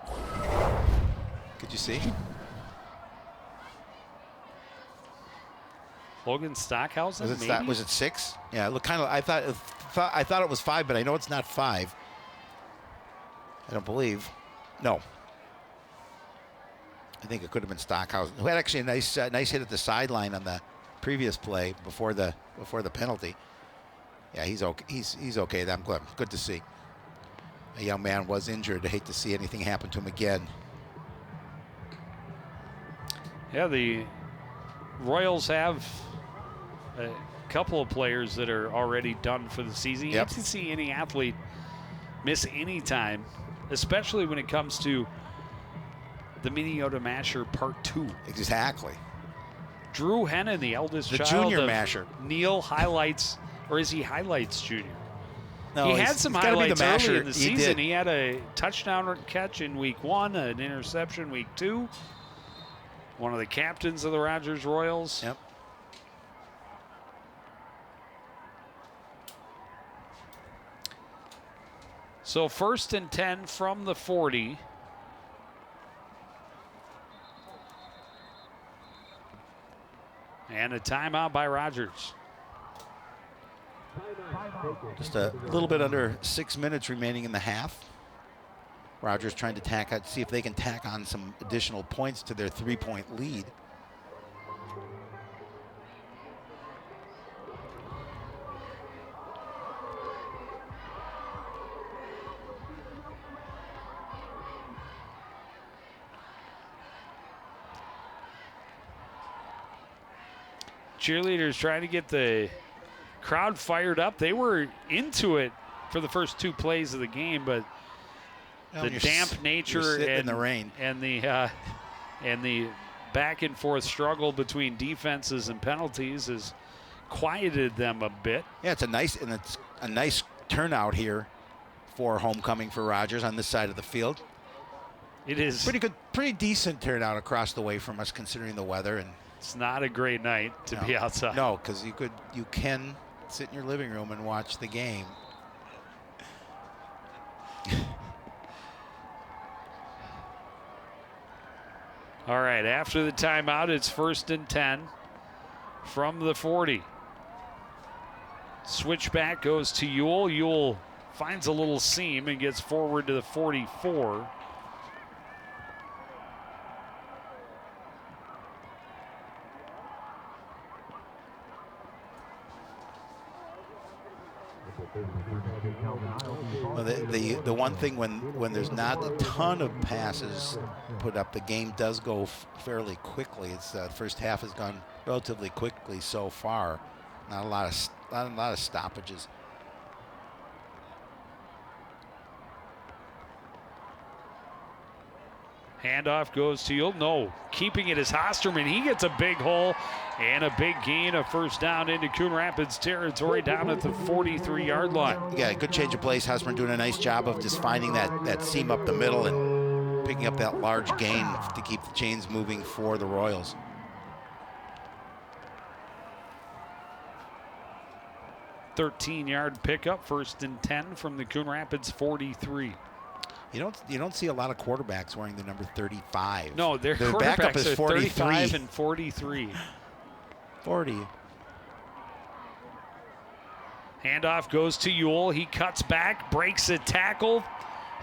Could you see? Logan Stockhausen, was it 6? Yeah, it looked kind of. I thought it was 5, but I know it's not 5. I don't believe. No. I think it could have been Stockhausen, who had actually a nice hit at the sideline on the previous play before the penalty. Yeah, he's okay. He's okay. I'm glad. Good to see. A young man was injured. I hate to see anything happen to him again. Yeah, the Royals have a couple of players that are already done for the season. You hate to see any athlete miss any time, especially when it comes to the Minnesota Masher Part 2. Exactly. Drew Hennon, the eldest child junior of Masher. Neil Highlights, or is he Highlights Jr.? No, he had some highlights early in the season. Did. He had a touchdown catch in week 1, an interception week 2. One of the captains of the Rogers Royals. Yep. So 1st and 10 from the 40. And a timeout by Rogers. Just a little bit under 6 minutes remaining in the half. Rogers trying to see if they can tack on some additional points to their 3-point lead. Cheerleaders trying to get the crowd fired up. They were into it for the first 2 plays of the game, but the damp nature and in the rain and the back and forth struggle between defenses and penalties has quieted them a bit. Yeah, it's a nice turnout here for homecoming for Rogers on this side of the field. It is pretty good, pretty decent turnout across the way from us considering the weather, and It's not a great night to be outside. No, because you can sit in your living room and watch the game. All right, after the timeout, it's 1st and 10 from the 40. Switchback goes to Ewell. Ewell finds a little seam and gets forward to the 44. Well, the one thing when there's not a ton of passes put up, the game does go fairly quickly. It's first half has gone relatively quickly so far. Not a lot of stoppages. Handoff goes to Ewell. No, keeping it is Hosterman. He gets a big hole and a big gain, a first down into Coon Rapids territory down at the 43-yard line. Yeah, good change of place. Hosterman doing a nice job of just finding that seam up the middle and picking up that large gain to keep the chains moving for the Royals. $13-yard pickup, 1st and 10 from the Coon Rapids 43. You don't see a lot of quarterbacks wearing the number 35. No, their backup is are 43. 35 and 43. 40. Handoff goes to Ewell. He cuts back, breaks a tackle,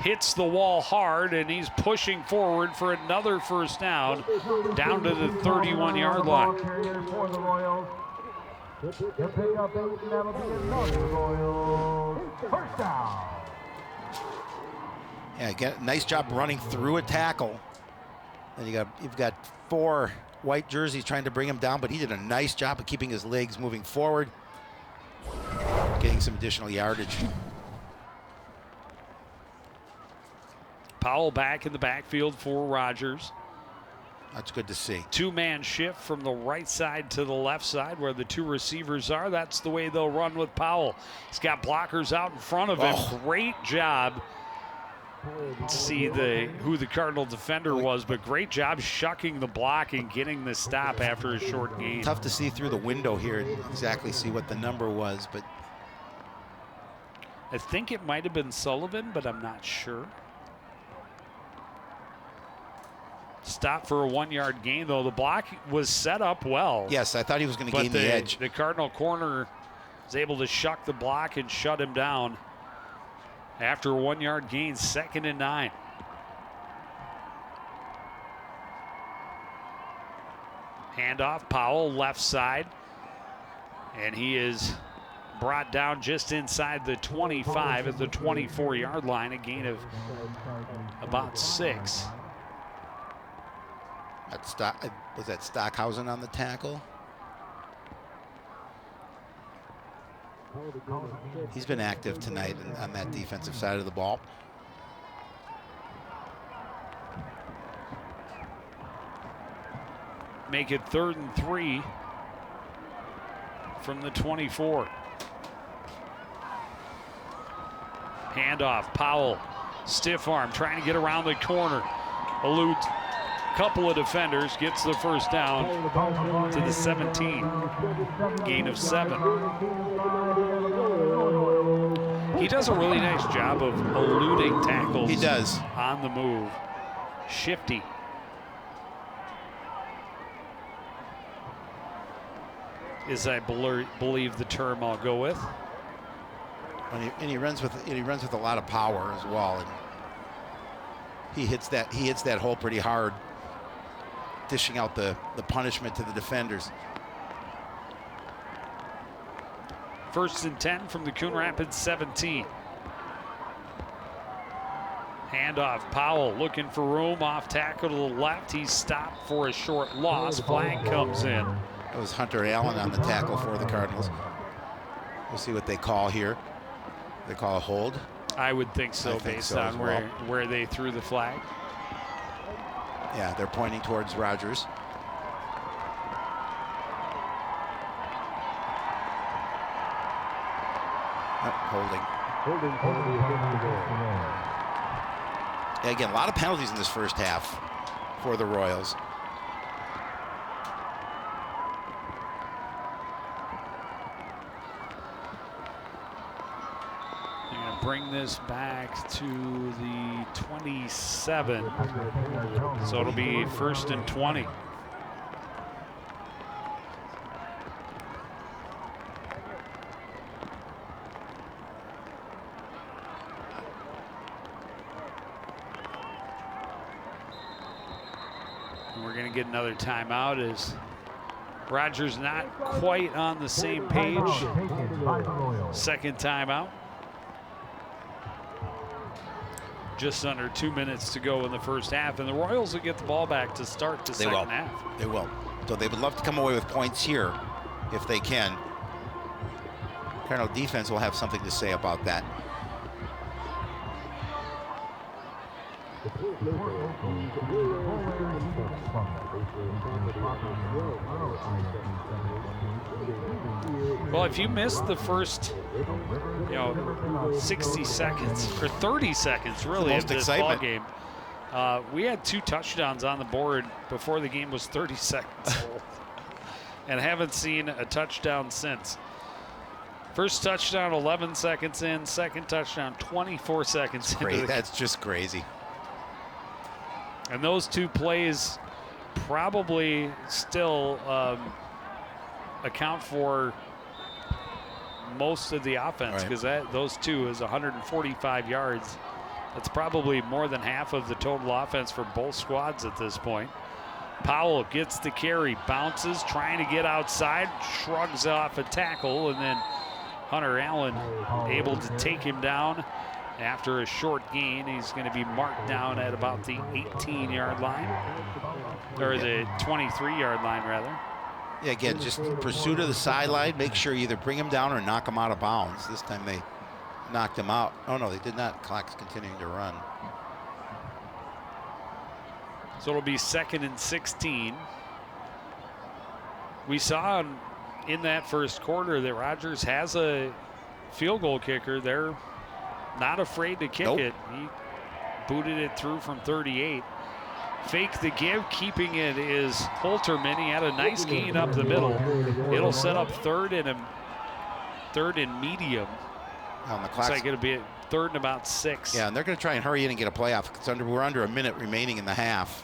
hits the wall hard, and he's pushing forward for another first down to the 31-yard line. First down. Yeah, nice job running through a tackle. And you've got 4 white jerseys trying to bring him down, but he did a nice job of keeping his legs moving forward, getting some additional yardage. Powell back in the backfield for Rogers. That's good to see. 2-man shift from the right side to the left side where the 2 receivers are. That's the way they'll run with Powell. He's got blockers out in front of him. Oh. Great job. See who the Cardinal defender was, but great job shucking the block and getting the stop after a short gain. Tough to see through the window here and exactly see what the number was, but I think it might have been Sullivan, but I'm not sure. Stop for a 1-yard gain, though. The block was set up well. yes, I thought he was going to gain the edge. The Cardinal corner was able to shuck the block and shut him down. After a 1-yard gain, 2nd and 9. Handoff, Powell, left side. And he is brought down just inside the 25 at the 24-yard line, a gain of about 6. Was that Stockhausen on the tackle? He's been active tonight on that defensive side of the ball. Make it 3rd and 3 from the 24. Handoff, Powell, stiff arm, trying to get around the corner. Eludes a couple of defenders, gets the first down to the 17. Gain of 7. He does a really nice job of eluding tackles. He does. On the move. Shifty. Is I believe the term I'll go with. And he runs with a lot of power as well. And he hits that hole pretty hard, dishing out the punishment to the defenders. 1st and 10 from the Coon Rapids 17. Handoff, Powell looking for room, off tackle to the left. He's stopped for a short loss. Flag comes in. It was Hunter Allen on the tackle for the Cardinals. We'll see what they call here. They call a hold. I would think so, based on where they threw the flag. Yeah, they're pointing towards Rogers. Holding. Yeah, again, a lot of penalties in this first half for the Royals. bring this back to the 27. So it'll be 1st and 20. And we're going to get another timeout as Rogers not quite on the same page. Second timeout. Just under 2 minutes to go in the first half, and the Royals will get the ball back to start the second half. They will. So they would love to come away with points here if they can. Cardinal defense will have something to say about that. Well, if you missed the first, 60 seconds or 30 seconds, really, of this ball game, we had 2 touchdowns on the board before the game was 30 seconds old, and haven't seen a touchdown since. First touchdown 11 seconds in, second touchdown 24 seconds in. That's just crazy. And those 2 plays probably still account for most of the offense, because those 2 is 145 yards. That's probably more than half of the total offense for both squads at this point. Powell gets the carry, bounces, trying to get outside, shrugs off a tackle, and then Hunter Allen able to take him down. After a short gain, he's going to be marked down at about the 18-yard line, or the 23-yard line, rather. Yeah, again, just pursuit of the sideline. Make sure you either bring him down or knock him out of bounds. This time they knocked him out. Oh, no, they did not. Clock's continuing to run. So it'll be 2nd and 16. We saw in that first quarter that Rogers has a field goal kicker. They're not afraid to kick it. He booted it through from 38. Fake the give, keeping it is Holterman. He had a nice gain up the middle. It'll set up third and medium. On the clock. Looks like it'll be 3rd and about 6. Yeah, and they're going to try and hurry in and get a playoff. We're under a minute remaining in the half.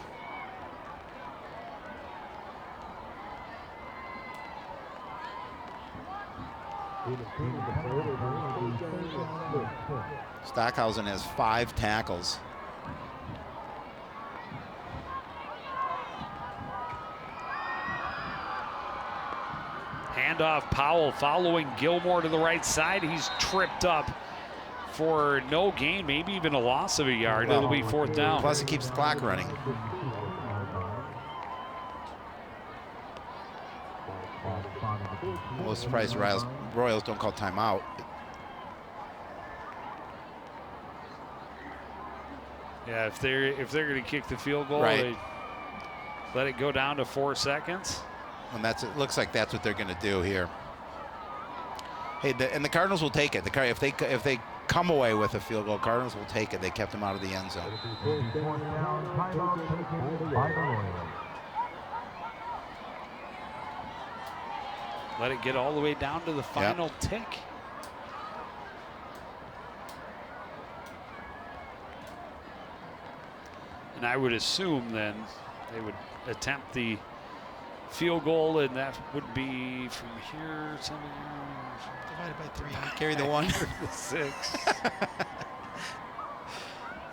Stockhausen has 5 tackles. Handoff, Powell following Gilmore to the right side. He's tripped up for no gain, maybe even a loss of a yard. It'll be 4th down. Plus it keeps the clock running. I'm a little surprised the Royals don't call timeout. Yeah, if they're going to kick the field goal, they let it go down to 4 seconds. And it looks like that's what they're going to do here. Hey, and the Cardinals will take it. If they come away with a field goal, Cardinals will take it. They kept him out of the end zone. Let it get all the way down to the final tick. And I would assume then they would attempt the field goal, and that would be from here, divided by 3. Carry the 1. 6.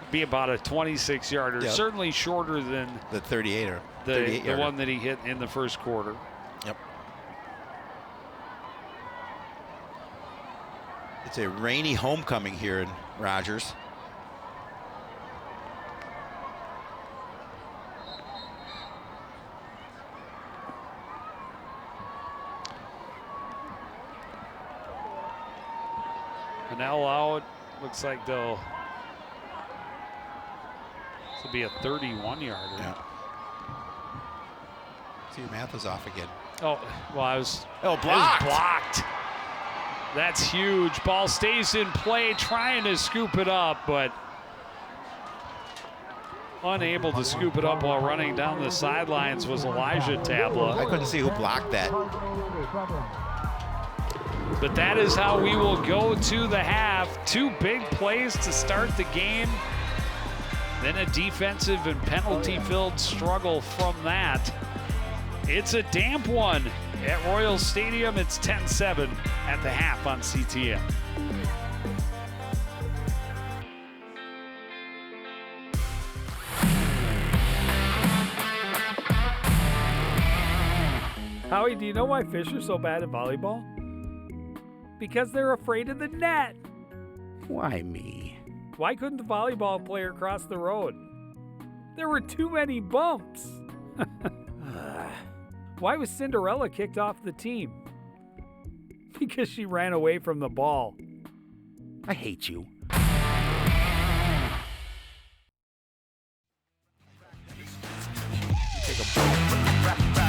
Be about a 26-yarder, certainly shorter than the 38 or the one that he hit in the first quarter. Yep. It's a rainy homecoming here in Rogers. Now out, looks like this will be a 31-yarder. Yeah. See, your math is off again. Oh, well, I was. Oh, blocked. Blocked. That's huge. Ball stays in play, trying to scoop it up, but unable to scoop it up while running down the sidelines was Elijah Tabla. I couldn't see who blocked that. But that is how we will go to the half. 2 big plays to start the game. Then a defensive and penalty-filled struggle from that. It's a damp one at Royal Stadium. It's 10-7 at the half on CTN. Howie, do you know why fish are so bad at volleyball? Because they're afraid of the net. Why me? Why couldn't the volleyball player cross the road? There were too many bumps. Why was Cinderella kicked off the team? Because she ran away from the ball. I hate you.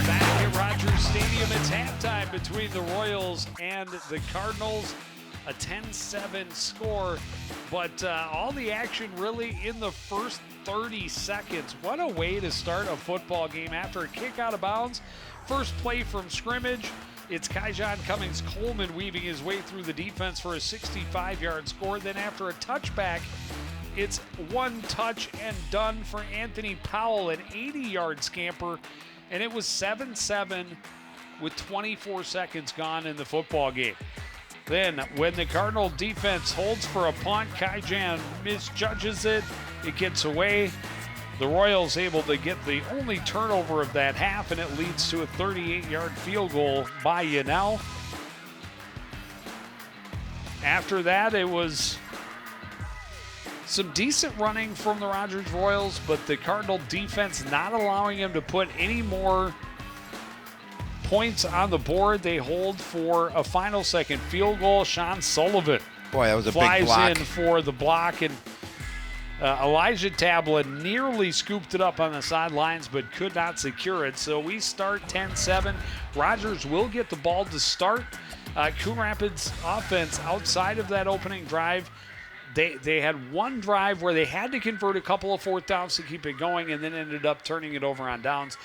Back at Rogers Stadium, it's halftime between the Royals and the Cardinals. A 10-7 score, but all the action really in the first 30 seconds. What a way to start a football game after a kick out of bounds. First play from scrimmage, it's Kaijon Cummings-Coleman weaving his way through the defense for a 65-yard score. Then after a touchback, it's one touch and done for Anthony Powell, an 80-yard scamper, and it was 7-7 with 24 seconds gone in the football game. Then, when the Cardinal defense holds for a punt, Kaijon misjudges it. It gets away. The Royals able to get the only turnover of that half, and it leads to a 38-yard field goal by Yanel. After that, it was some decent running from the Rogers Royals, but the Cardinal defense not allowing him to put any more points on the board. They hold for a final second field goal. Sean Sullivan Boy, that was a flies big block. in for the block, and Elijah Tabla nearly scooped it up on the sidelines but could not secure it. So we start 10-7. Rogers will get the ball to start. Coon Rapids offense outside of that opening drive, they had one drive where they had to convert a couple of fourth downs to keep it going and then ended up turning it over on downs.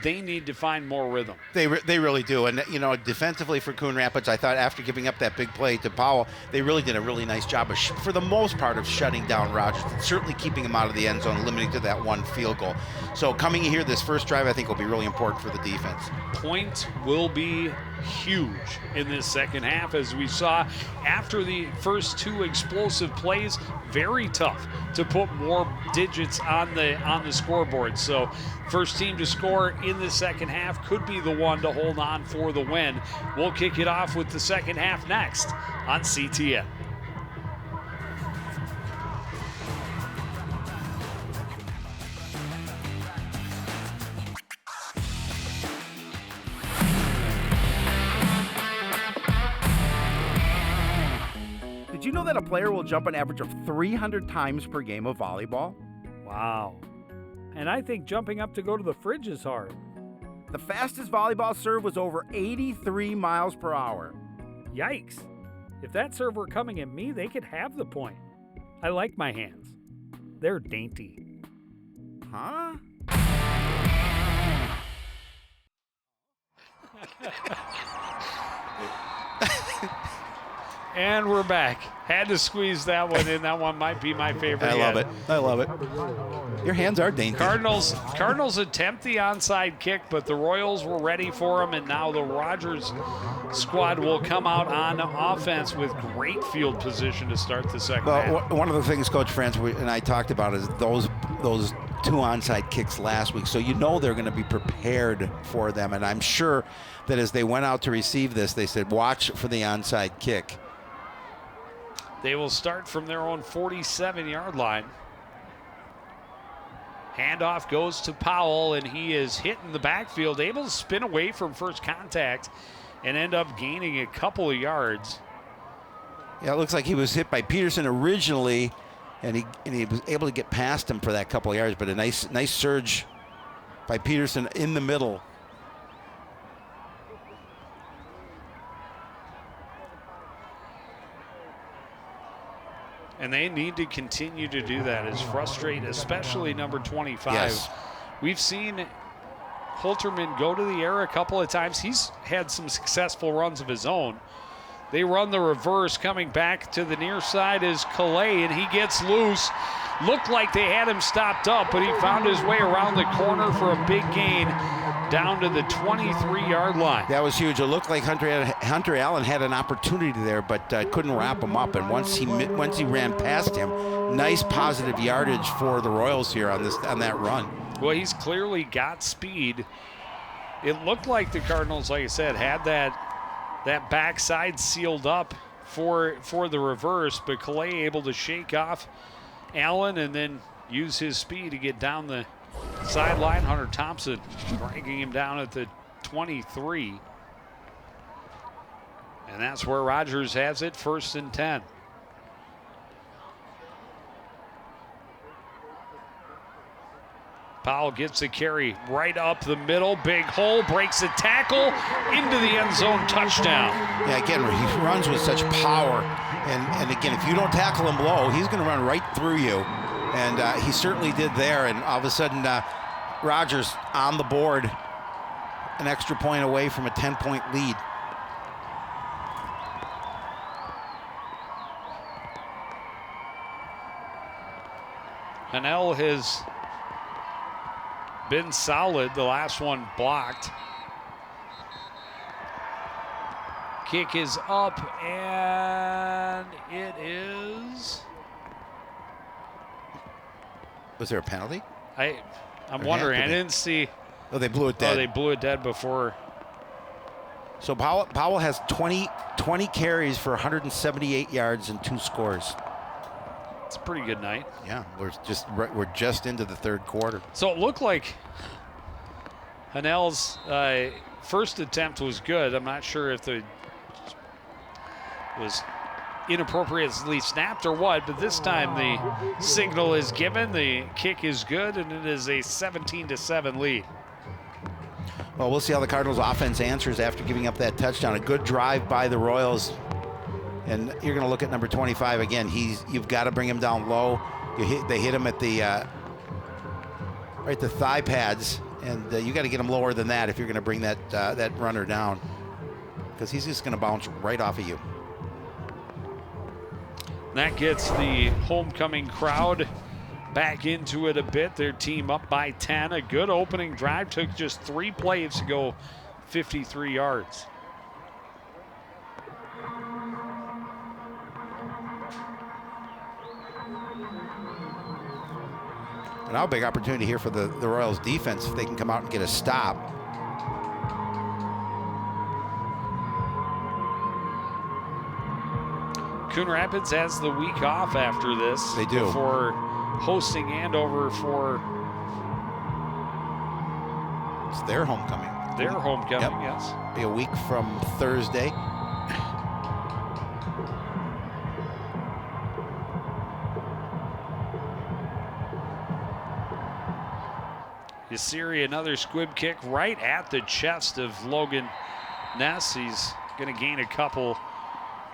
They need to find more rhythm. They really do. And, you know, defensively for Coon Rapids, I thought after giving up that big play to Powell, they really did a really nice job, of for the most part, of shutting down Rogers, and certainly keeping him out of the end zone, limiting to that one field goal. So coming here, this first drive, I think, will be really important for the defense. Points will be huge in this second half, as we saw after the first 2 explosive plays. Very tough to put more digits on the scoreboard. So first team to score in the second half could be the one to hold on for the win. We'll kick it off with the second half next on CTN. Did you know that a player will jump an average of 300 times per game of volleyball? Wow. And I think jumping up to go to the fridge is hard. The fastest volleyball serve was over 83 miles per hour. Yikes. If that serve were coming at me, they could have the point. I like my hands. They're dainty. Huh? And we're back. Had to squeeze that one in. That one might be my favorite. I love yet. it. I love it. Your hands are dainty. Cardinals attempt the onside kick, but the Royals were ready for him, and now the Rogers squad will come out on offense with great field position to start the second half. One of the things Coach France and I talked about is those 2 onside kicks last week. So you know they're going to be prepared for them, and I'm sure that as they went out to receive this, they said, watch for the onside kick. They will start from their own 47-yard line. Handoff goes to Powell, and he is hit in the backfield, able to spin away from first contact and end up gaining a couple of yards. Yeah, it looks like he was hit by Peterson originally, and he was able to get past him for that couple of yards, but a nice surge by Peterson in the middle. And they need to continue to do that, is frustrate, especially number 25. Yes. We've seen Holterman go to the air a couple of times. He's had some successful runs of his own. They run the reverse. Coming back to the near side is Calais, and he gets loose. Looked like they had him stopped up, but he found his way around the corner for a big gain down to the 23-yard line. That was huge. It looked like Hunter Allen had an opportunity there, but couldn't wrap him up. And once he ran past him, nice positive yardage for the Royals here on that run. Well, he's clearly got speed. It looked like the Cardinals, like I said, had that backside sealed up for the reverse, but Calais able to shake off Allen and then use his speed to get down the sideline. Hunter Thompson dragging him down at the 23. And that's where Rogers has it, 1st and 10. Powell gets the carry right up the middle. Big hole, breaks a tackle, into the end zone, touchdown. Yeah, again, he runs with such power. And again, if you don't tackle him low, he's going to run right through you. And he certainly did there. And all of a sudden, Rogers on the board, an extra point away from a 10-point lead. Hanel has been solid. The last one blocked. Kick is up, and it is. Was there a penalty? I'm wondering. I didn't see. Oh, they blew it dead. Oh, they blew it dead before. So Powell has 20 carries for 178 yards and 2 scores. It's a pretty good night. Yeah, we're just into the third quarter. So it looked like Hanel's first attempt was good. I'm not sure if it was inappropriately snapped or what, but this time the signal is given, the kick is good, and it is a 17-7 lead. Well, we'll see how the Cardinals offense answers after giving up that touchdown. A good drive by the Royals. And you're going to look at number 25 again. You've got to bring him down low. They hit him at the thigh pads, and you got to get him lower than that if you're going to bring that runner down, because he's just going to bounce right off of you. That gets the homecoming crowd back into it a bit. Their team up by 10. A good opening drive. Took just 3 plays to go 53 yards. Now a big opportunity here for the Royals defense if they can come out and get a stop. Coon Rapids has the week off after this. They do. Before hosting Andover for It's their homecoming. their homecoming, Yep. yes. Be a week from Thursday. Yasiri, another squib kick right at the chest of Logan Ness. He's going to gain a couple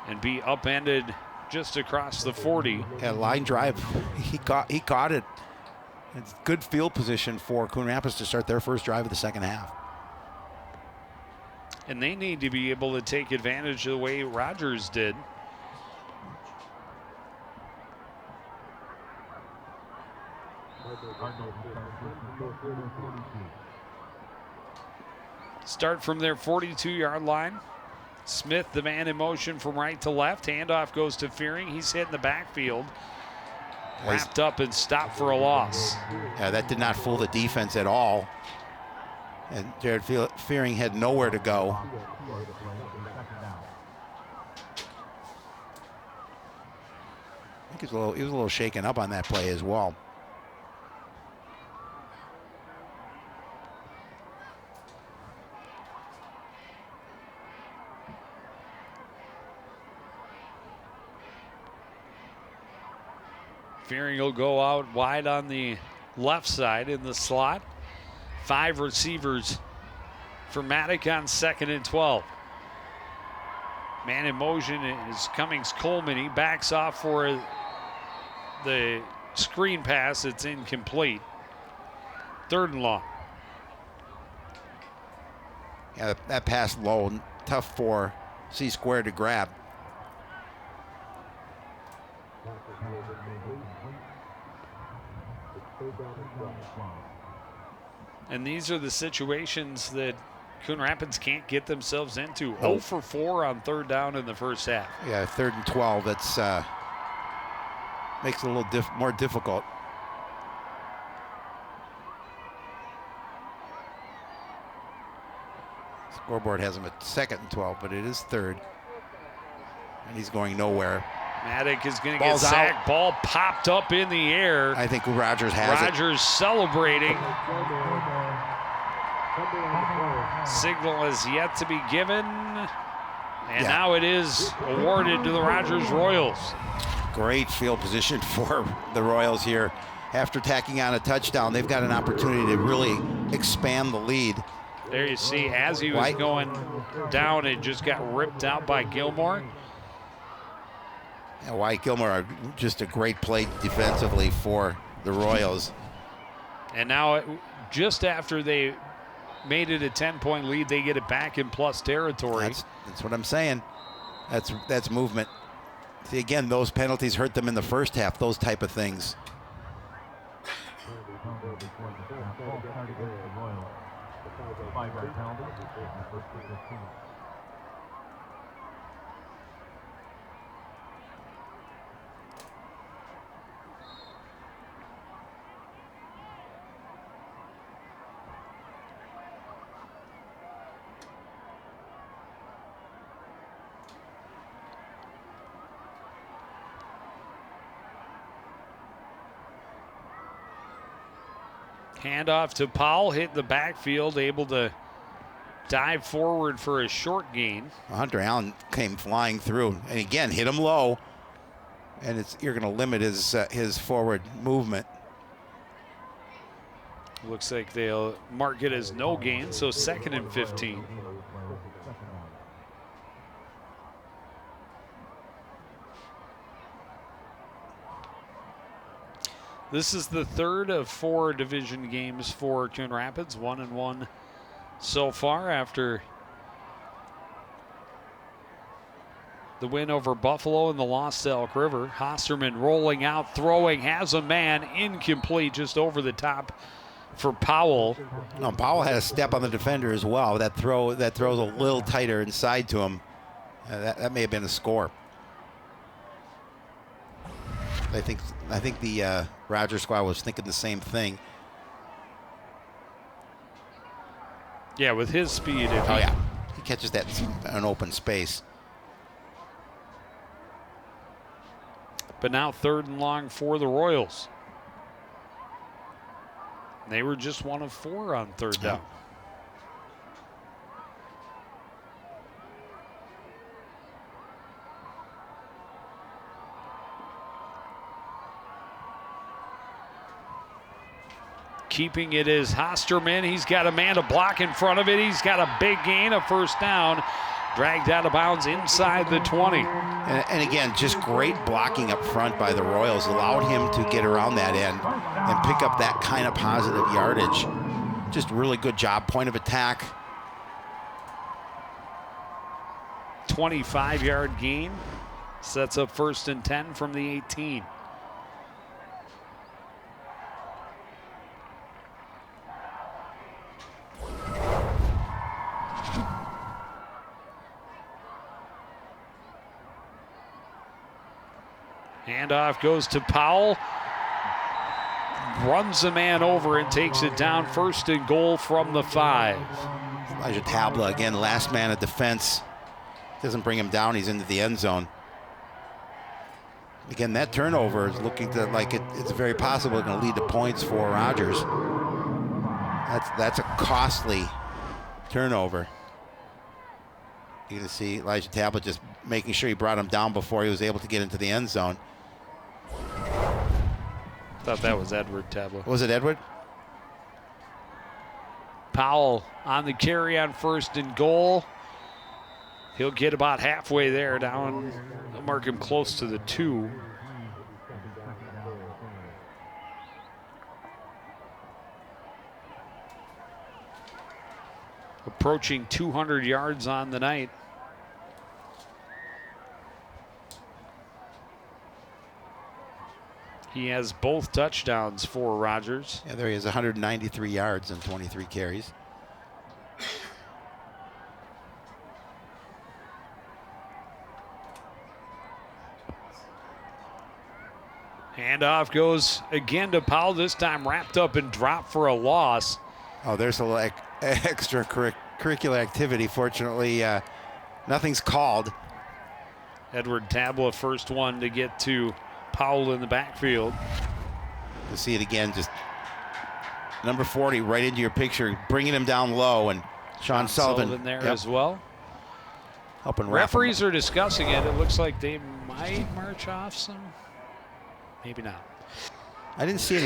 and be upended just across the 40. Yeah, line drive. He caught it. It's good field position for Coon Rapids to start their first drive of the second half. And they need to be able to take advantage of the way Rogers did. Start from their 42-yard line. Smith, the man in motion from right to left. Handoff goes to Fearing. He's hit in the backfield. Wrapped up and stopped for a loss. Yeah, that did not fool the defense at all. And Jared Fearing had nowhere to go. I think he was a little shaken up on that play as well. Fearing will go out wide on the left side in the slot. 5 receivers for Maddock on 2nd and 12. Man in motion is Cummings Coleman. He backs off for the screen pass. It's incomplete. 3rd and long. Yeah, that pass low, tough for C-Square to grab. And these are the situations that Coon Rapids can't get themselves into. Oh. 0 for 4 on third down in the first half. Yeah, 3rd and 12. That's makes it a little more difficult. Scoreboard has him at 2nd and 12, but it is 3rd. And he's going nowhere. Maddock is going to get Ball's sacked. out. Ball popped up in the air. I think Rogers has it. Rogers celebrating. Signal is yet to be given. And now it is awarded to the Rogers Royals. Great field position for the Royals here. After tacking on a touchdown, they've got an opportunity to really expand the lead. There you see, as he was going down, it just got ripped out by Gilmore. And White Gilmore are just a great play defensively for the Royals. And now, just after they made it a 10-point lead, they get it back in plus territory. That's what I'm saying. That's movement. See, again, those penalties hurt them in the first half, those type of things. Handoff to Powell, hit the backfield, able to dive forward for a short gain. Hunter Allen came flying through, and again hit him low, and you're going to limit his forward movement. Looks like they'll mark it as no gain, so 2nd and 15. This is the 3rd of 4 division games for Coon Rapids, 1-1 so far after the win over Buffalo and the loss to Elk River. Hosterman rolling out, throwing, has a man, incomplete, just over the top for Powell. No, Powell had a step on the defender as well. That throws a little tighter inside to him. That may have been a score. I think the Rogers squad was thinking the same thing. Yeah, with his speed. He catches that in an open space. But now 3rd and long for the Royals. They were just 1 of 4 on 3rd down. Keeping it is Hosterman. He's got a man to block in front of it. He's got a big gain, a first down. Dragged out of bounds inside the 20. And again, just great blocking up front by the Royals. Allowed him to get around that end and pick up that kind of positive yardage. Just really good job. Point of attack. 25-yard gain. Sets up 1st and 10 from the 18. Handoff goes to Powell. Runs the man over and takes it down. 1st and goal from the 5. Elijah Tabla, again, last man of defense. Doesn't bring him down. He's into the end zone. Again, that turnover is looking to like it's very possible going to lead to points for Rogers. That's a costly turnover. You're going to see Elijah Tabla just making sure he brought him down before he was able to get into the end zone. Thought that was Edward Tabla. Was it Edward? Powell on the carry on 1st and goal. He'll get about halfway there down. They'll mark him close to the 2. Approaching 200 yards on the night. He has both touchdowns for Rogers. Yeah, there he is, 193 yards and 23 carries. Handoff goes again to Powell, this time wrapped up and dropped for a loss. Oh, there's a little extracurricular activity. Fortunately, nothing's called. Edward Tabla, first one to get to Powell in the backfield. You'll see it again, just number 40 right into your picture, bringing him down low, and Sean Sullivan there as well. Helping wrap Referees him. are discussing it. It looks like they might march off some. Maybe not. I didn't see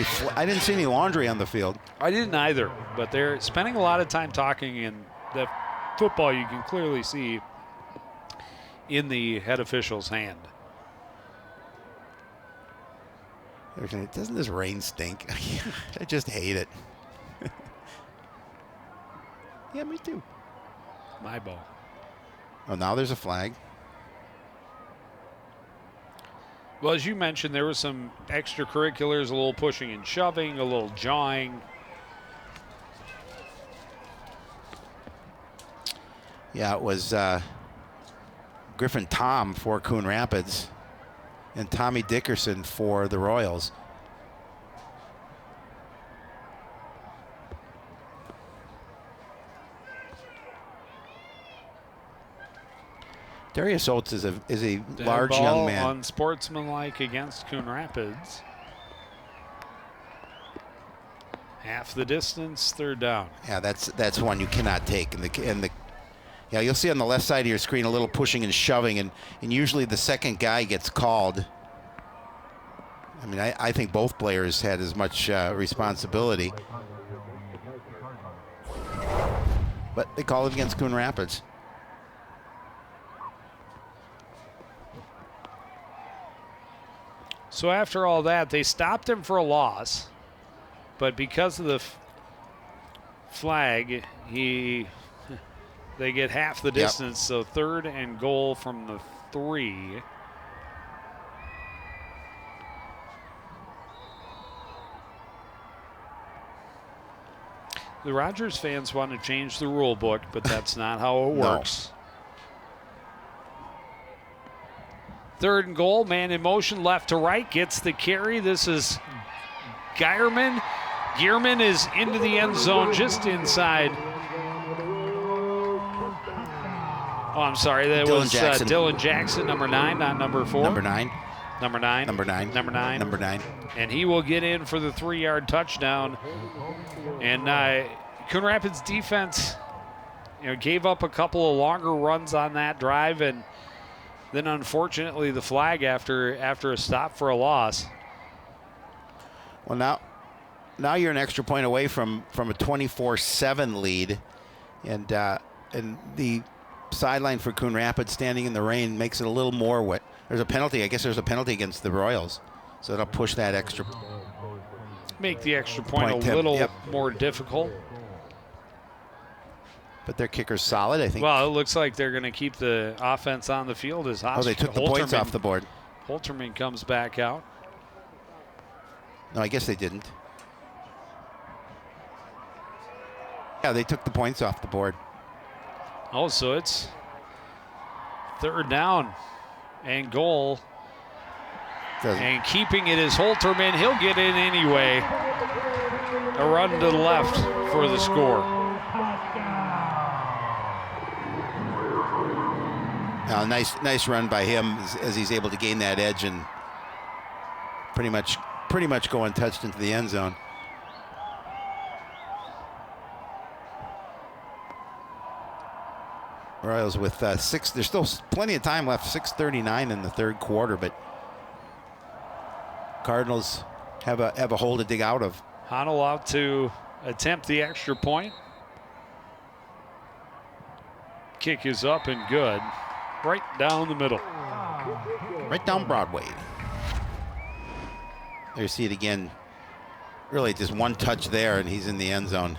any laundry on the field. I didn't either, but they're spending a lot of time talking, and the football you can clearly see in the head official's hand. Doesn't this rain stink? I just hate it. Yeah, me too. My ball. Oh, now there's a flag. Well, as you mentioned, there was some extracurriculars, a little pushing and shoving, a little jawing. Yeah, it was Griffin Tom for Coon Rapids and Tommy Dickerson for the Royals. Darius Oates is a large young man. Unsportsmanlike against Coon Rapids. Half the distance, third down. Yeah, that's one you cannot take. Yeah, you'll see on the left side of your screen a little pushing and shoving, and usually the second guy gets called. I mean, I think both players had as much responsibility. But they call it against Coon Rapids. So after all that, they stopped him for a loss, but because of the flag, they get half the distance. So 3rd and goal from the 3. The Rogers fans want to change the rule book, but that's not how it works. 3rd and goal, man in motion, left to right, gets the carry. This is Geierman. Geierman is into the end zone, just inside. Oh, I'm sorry, that was Dylan Jackson, number 9, not number 4. Number 9. Number 9. Number 9. Number 9. Number 9. And he will get in for the 3-yard touchdown. And Coon Rapids defense, gave up a couple of longer runs on that drive, and then unfortunately the flag after a stop for a loss. Well, now you're an extra point away from a 24-7 lead, and the sideline for Coon Rapids standing in the rain makes it a little more wet. There's a penalty. I guess there's a penalty against the Royals, so that'll push that extra. Make the extra point a little more difficult. But their kicker's solid, I think. Well, it looks like they're going to keep the offense on the field as Oh, they took the points off the board. Holterman comes back out. No, I guess they didn't. Yeah, they took the points off the board. Oh, so it's 3rd down and goal. And keeping it is Holterman. He'll get in anyway. A run to the left for the score. Nice run by him as he's able to gain that edge and pretty much go untouched into the end zone. Royals with 6. There's still plenty of time left. 6:39 in the 3rd quarter, but Cardinals have a hole to dig out of. Honnold out to attempt the extra point. Kick is up and good. Right down the middle. Right down Broadway. There you see it again. Really just one touch there and he's in the end zone.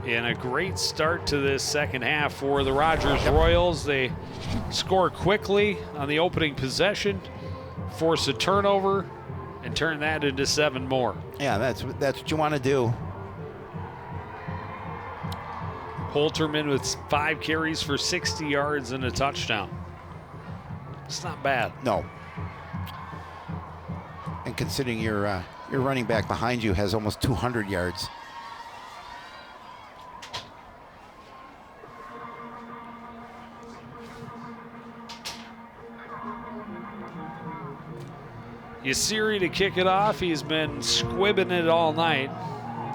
And a great start to this second half for the Rogers Royals. They score quickly on the opening possession, force a turnover, and turn that into 7 more. Yeah, that's what you want to do. Holterman with 5 carries for 60 yards and a touchdown. It's not bad. No. And considering your running back behind you has almost 200 yards. Yasiri to kick it off. He's been squibbing it all night,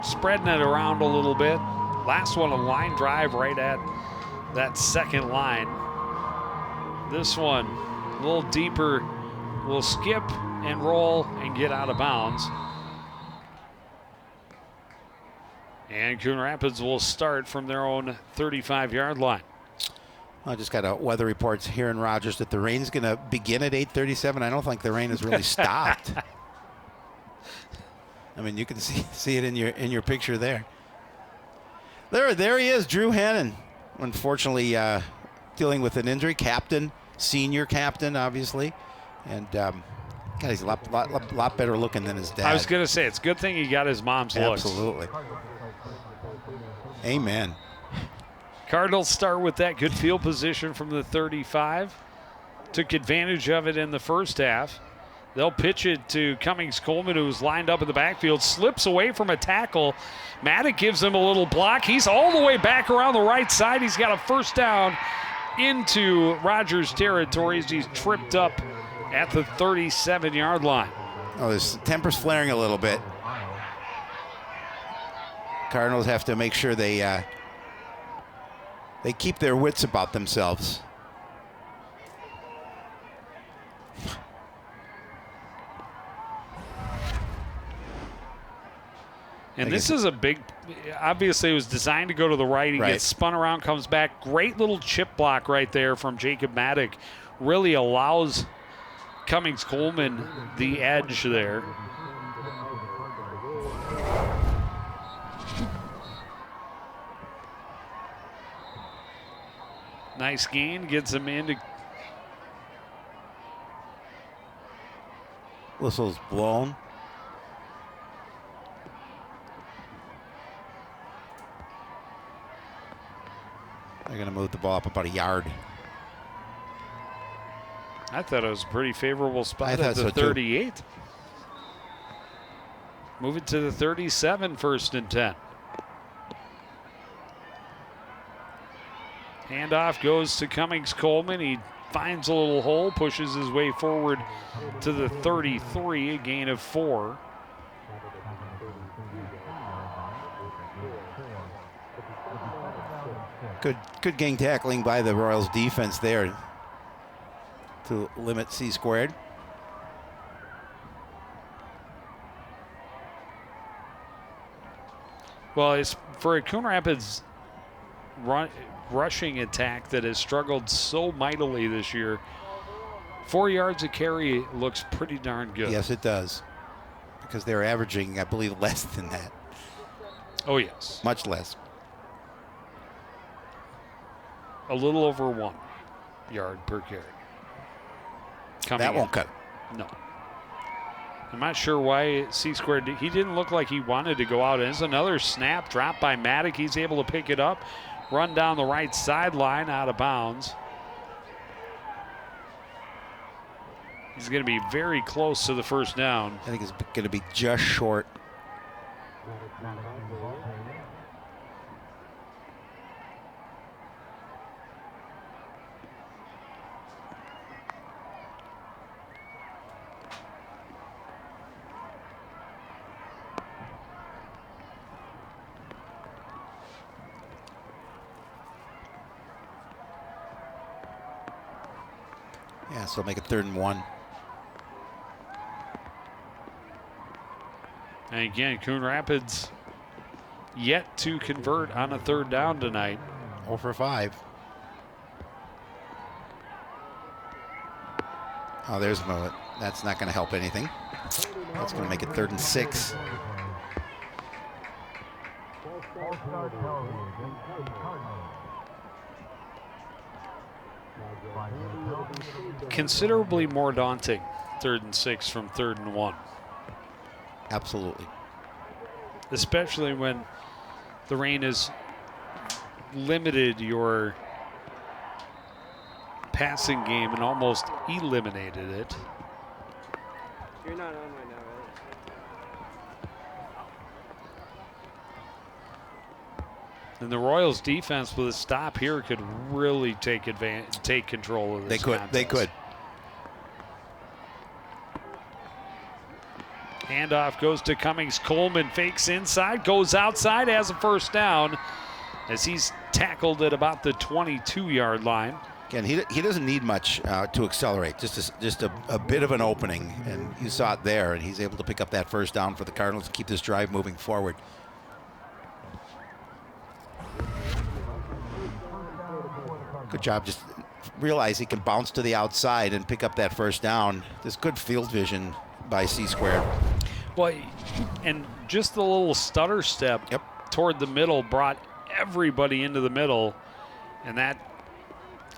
spreading it around a little bit. Last one, a line drive right at that second line. This one, a little deeper, will skip and roll and get out of bounds. And Coon Rapids will start from their own 35-yard line. I just got a weather reports here in Rogers that the rain's going to begin at 8:37. I don't think the rain has really stopped. I mean, you can see it in your picture there. There he is, Drew Hannon. Unfortunately, dealing with an injury. Captain, senior captain, obviously, and God, he's a lot better looking than his dad. I was going to say, it's a good thing he got his mom's looks. Absolutely. Amen. Cardinals start with that good field position from the 35. Took advantage of it in the first half. They'll pitch it to Cummings Coleman, who's lined up in the backfield, slips away from a tackle. Maddock gives him a little block. He's all the way back around the right side. He's got a first down into Rogers territory as he's tripped up at the 37-yard line. Oh, his temper's flaring a little bit. Cardinals have to make sure they keep their wits about themselves. And this is a big, obviously it was designed to go to the right. He gets spun around, comes back. Great little chip block right there from Jacob Maddock. Really allows Cummings Coleman the edge there. Nice gain, gets him into. Whistle's blown. They're going to move the ball up about a yard. I thought it was a pretty favorable spot at the so 38. Too. Move it to the 37, 1st and 10. Handoff goes to Cummings Coleman. He finds a little hole, pushes his way forward to the 33, a gain of 4. Good gang tackling by the Royals defense there to limit C squared. Well, it's for a Coon Rapids rushing attack that has struggled so mightily this year. 4 yards a carry looks pretty darn good. Yes, it does. Because they're averaging, I believe, less than that. Oh, yes. Much less. A little over 1 yard per carry. That won't cut it. No. I'm not sure why C squared. He didn't look like he wanted to go out. It's another snap dropped by Maddock. He's able to pick it up, run down the right sideline out of bounds. He's going to be very close to the first down. I think it's going to be just short. Yeah, so make it 3rd and 1. And again, Coon Rapids yet to convert on a 3rd down tonight. 0 for 5. Oh, there's no. That's not going to help anything. That's going to make it 3rd and 6. All-Star penalty against the Cardinals. Considerably more daunting, 3rd and 6 from 3rd and 1. Absolutely. Especially when the rain has limited your passing game and almost eliminated it. You're not on right now, right? And the Royals defense with a stop here could really take control of this contest. They could. Handoff goes to Cummings. Coleman fakes inside, goes outside, has a first down as he's tackled at about the 22-yard line. Again, he doesn't need much to accelerate, just a bit of an opening, and you saw it there, and he's able to pick up that first down for the Cardinals and keep this drive moving forward. Good job. Just realize he can bounce to the outside and pick up that first down. There's good field vision by C-squared. Well, and just the little stutter step toward the middle brought everybody into the middle, and that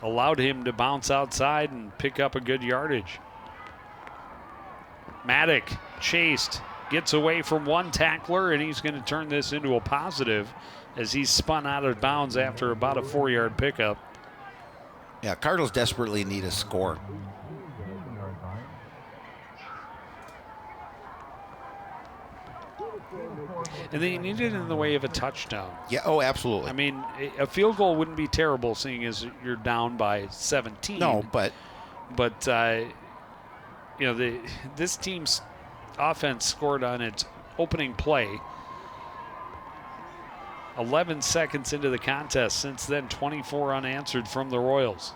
allowed him to bounce outside and pick up a good yardage. Maddock chased, gets away from one tackler, and he's going to turn this into a positive as he's spun out of bounds after about a 4-yard pickup. Yeah, Cardinals desperately need a score. And they need it in the way of a touchdown. Yeah, oh, absolutely. I mean, a field goal wouldn't be terrible, seeing as you're down by 17. No, but you know, this team's offense scored on its opening play. 11 seconds into the contest. Since then, 24 unanswered from the Royals.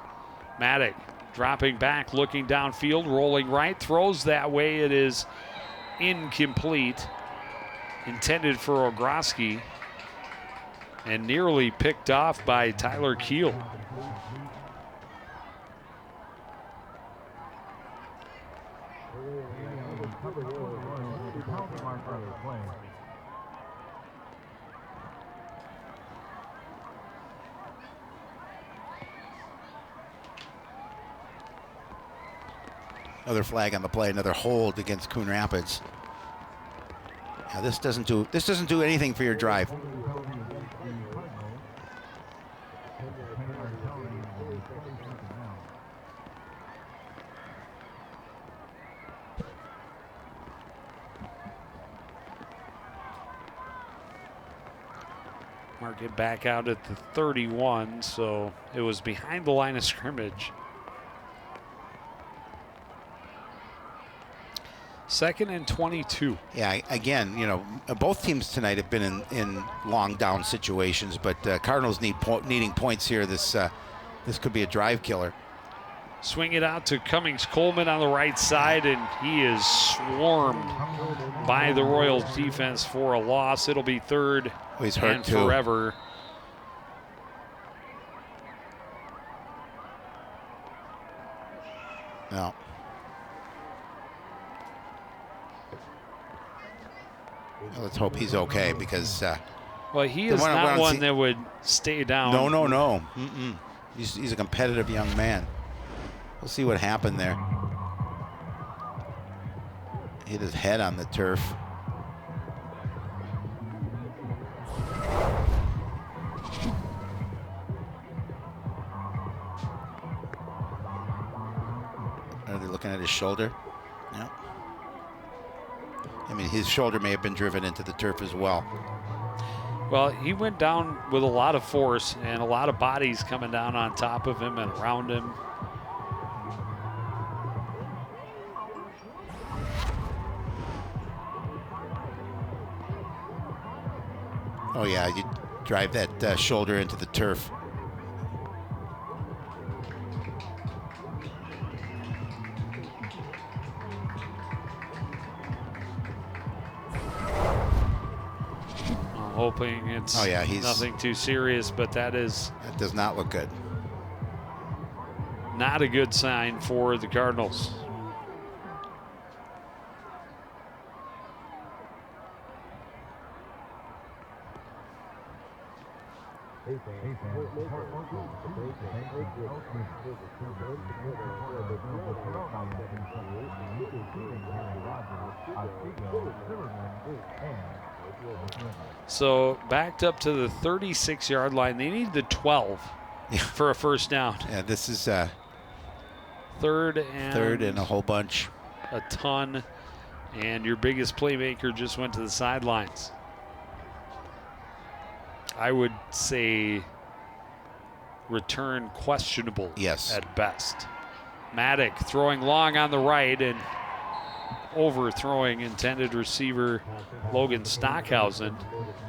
Maddock dropping back, looking downfield, rolling right, throws that way. It is incomplete. Intended for Ogroski and nearly picked off by Tyler Keel. Another flag on the play, another hold against Coon Rapids. Now this doesn't do anything for your drive. Mark it back out at the 31, so it was behind the line of scrimmage. 2nd and 22. Yeah, again, you know, both teams tonight have been in long down situations, but Cardinals needing points here. This could be a drive killer. Swing it out to Cummings Coleman on the right side, and he is swarmed by the Royals defense for a loss. It'll be 3rd he's hurt and too. forever. No. Let's hope he's okay, because well, he is not one that would stay down. No. He's a competitive young man. We'll see what happened there. Hit his head on the turf. Are they looking at his shoulder? Yeah. I mean, his shoulder may have been driven into the turf as well. Well, he went down with a lot of force and a lot of bodies coming down on top of him and around him. Oh, yeah, you drive that shoulder into the turf. Hoping it's nothing too serious, but that does not look good. Not a good sign for the Cardinals. So backed up to the 36-yard line. They need the 12 for a first down. Yeah, this is Third and a whole bunch. A ton. And your biggest playmaker just went to the sidelines. I would say return questionable at best. Maddock throwing long on the right and overthrowing intended receiver Logan Stockhausen,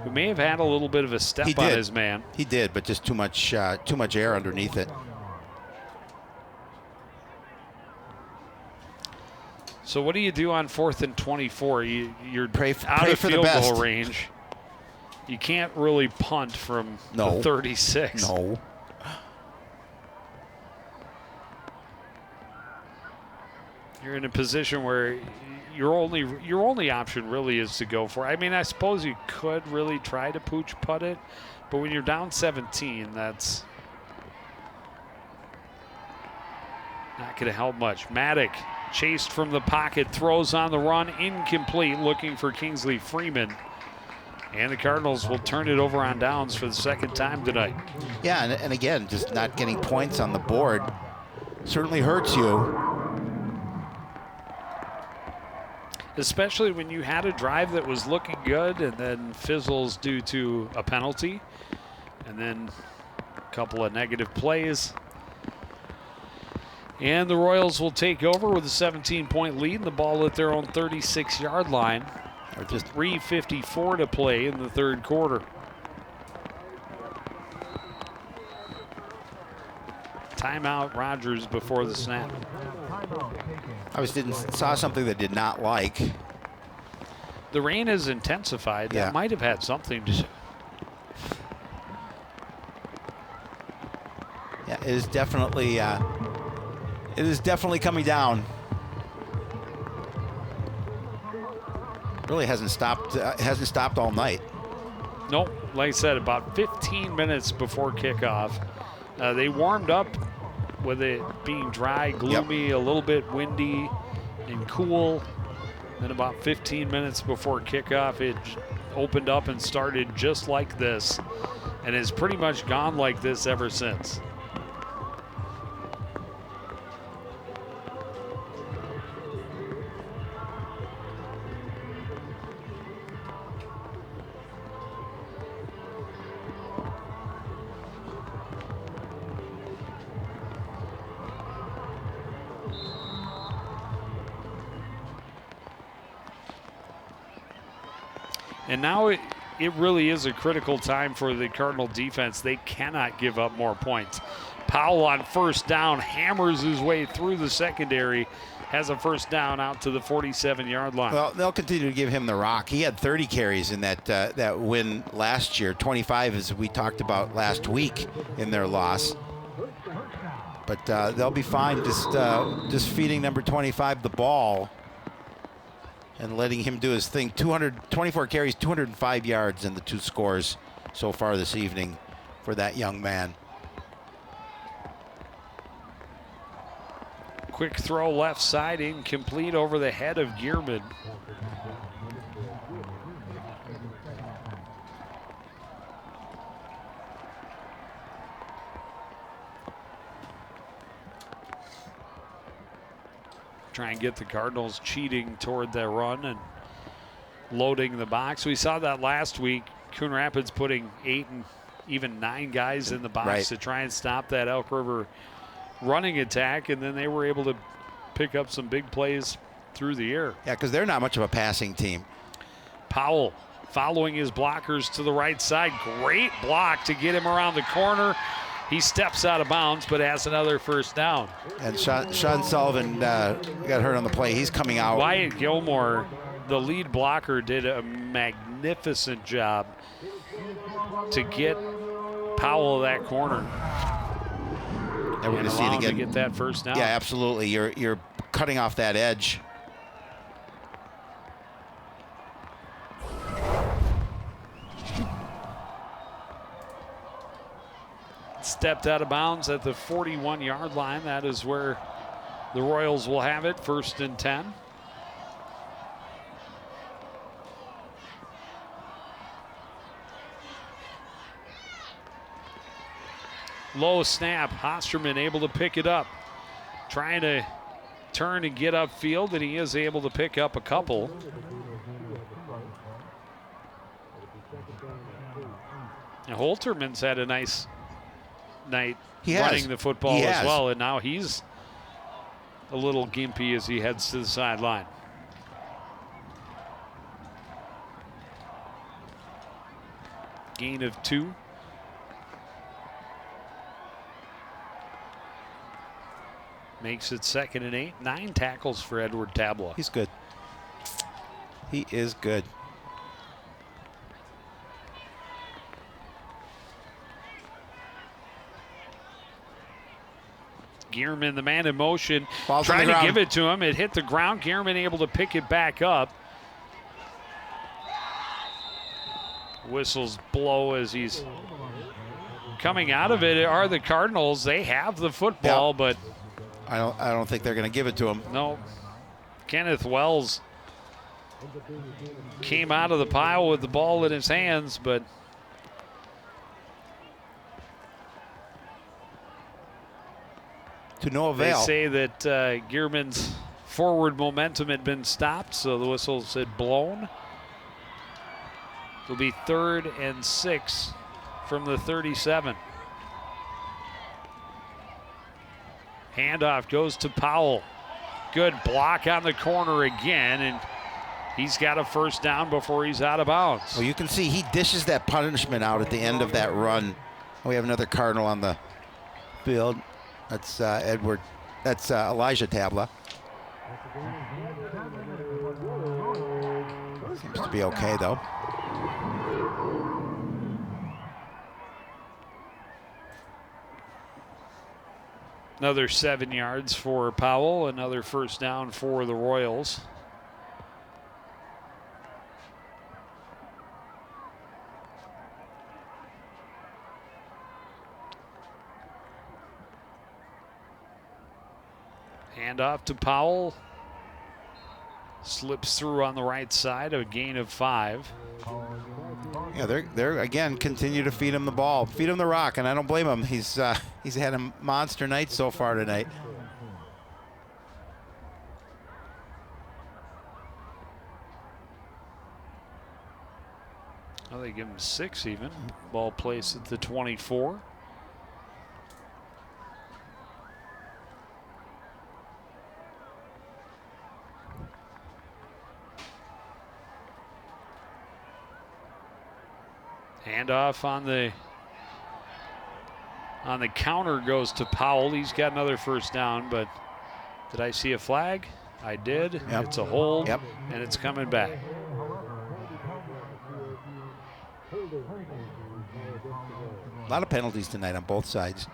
who may have had a little bit of a step on his man. He did, but just too much air underneath it. So what do you do on 4th and 24? You're pray out of for field the best. goal range. You can't really punt from the 36. No. You're in a position where your only option really is to go for it. I mean, I suppose you could really try to pooch putt it, but when you're down 17, that's not going to help much. Maddock chased from the pocket, throws on the run, incomplete, looking for Kingsley Freeman. And the Cardinals will turn it over on downs for the second time tonight. Yeah, and again, just not getting points on the board certainly hurts you. Especially when you had a drive that was looking good and then fizzles due to a penalty. And then a couple of negative plays. And the Royals will take over with a 17-point lead and the ball at their own 36-yard line. Or just 3:54 to play in the third quarter. Timeout Rogers before the snap. I saw something that did not like. The rain has intensified. Yeah. That might have had something to do. Yeah, it is definitely coming down. Really hasn't stopped all night. Nope. Like I said, about 15 minutes before kickoff, they warmed up with it being dry, gloomy, a little bit windy and cool. Then about 15 minutes before kickoff, it opened up and started just like this, and has pretty much gone like this ever since. And now it really is a critical time for the Cardinal defense. They cannot give up more points. Powell on first down hammers his way through the secondary, has a first down out to the 47-yard line. Well, they'll continue to give him the rock. He had 30 carries in that win last year, 25 as we talked about last week in their loss. But they'll be fine just feeding number 25 the ball and letting him do his thing. 224 carries, 205 yards in the two scores so far this evening for that young man. Quick throw left side, incomplete over the head of Gearman. Try and get the Cardinals cheating toward their run and loading the box. We saw that last week. Coon Rapids putting 8 and even 9 guys in the box to try and stop that Elk River running attack, and then they were able to pick up some big plays through the air. Yeah, because they're not much of a passing team. Powell following his blockers to the right side. Great block to get him around the corner. He steps out of bounds, but has another first down. And Sean Sullivan got hurt on the play. He's coming out. Wyatt Gilmore, the lead blocker, did a magnificent job to get Powell that corner. And we're going to see it again. To get that first down. Yeah, absolutely. You're cutting off that edge. stepped out of bounds at the 41-yard line. That is where the Royals will have it, 1st and 10. Low snap. Hosterman able to pick it up. Trying to turn and get upfield, and he is able to pick up a couple. And Holterman's had a nice night running the football as well, and now he's a little gimpy as he heads to the sideline. Gain of 2. Makes it 2nd and 8. 9 tackles for Edward Tabla. He's good. He is good. Gearman, the man in motion, Ball's trying to give it to him. It hit the ground. Gearman able to pick it back up. Whistles blow as he's coming out of it. Are the Cardinals? They have the football, but I don't think they're going to give it to him. no. Kenneth Wells came out of the pile with the ball in his hands, but to no avail. they say that Gearman's forward momentum had been stopped, so the whistles had blown. It'll be 3rd and 6 from the 37. Handoff goes to Powell. Good block on the corner again, and he's got a 1st down before he's out of bounds. Well, you can see he dishes that punishment out at the end of that run. We have another Cardinal on the field. That's That's Elijah Tabla. Seems to be okay, though. Another 7 yards for Powell, another 1st down for the Royals. Handoff to Powell. Slips through on the right side, a gain of 5. Yeah, they're again continue to feed him the ball, feed him the rock, and I don't blame him. He's had a monster night so far tonight. Well, they give him 6 even. Ball placed at the 24. Handoff on the counter goes to Powell. He's got another 1st down, but did I see a flag? I did. Yep. It's a hold, Yep. and it's coming back. A lot of penalties tonight on both sides.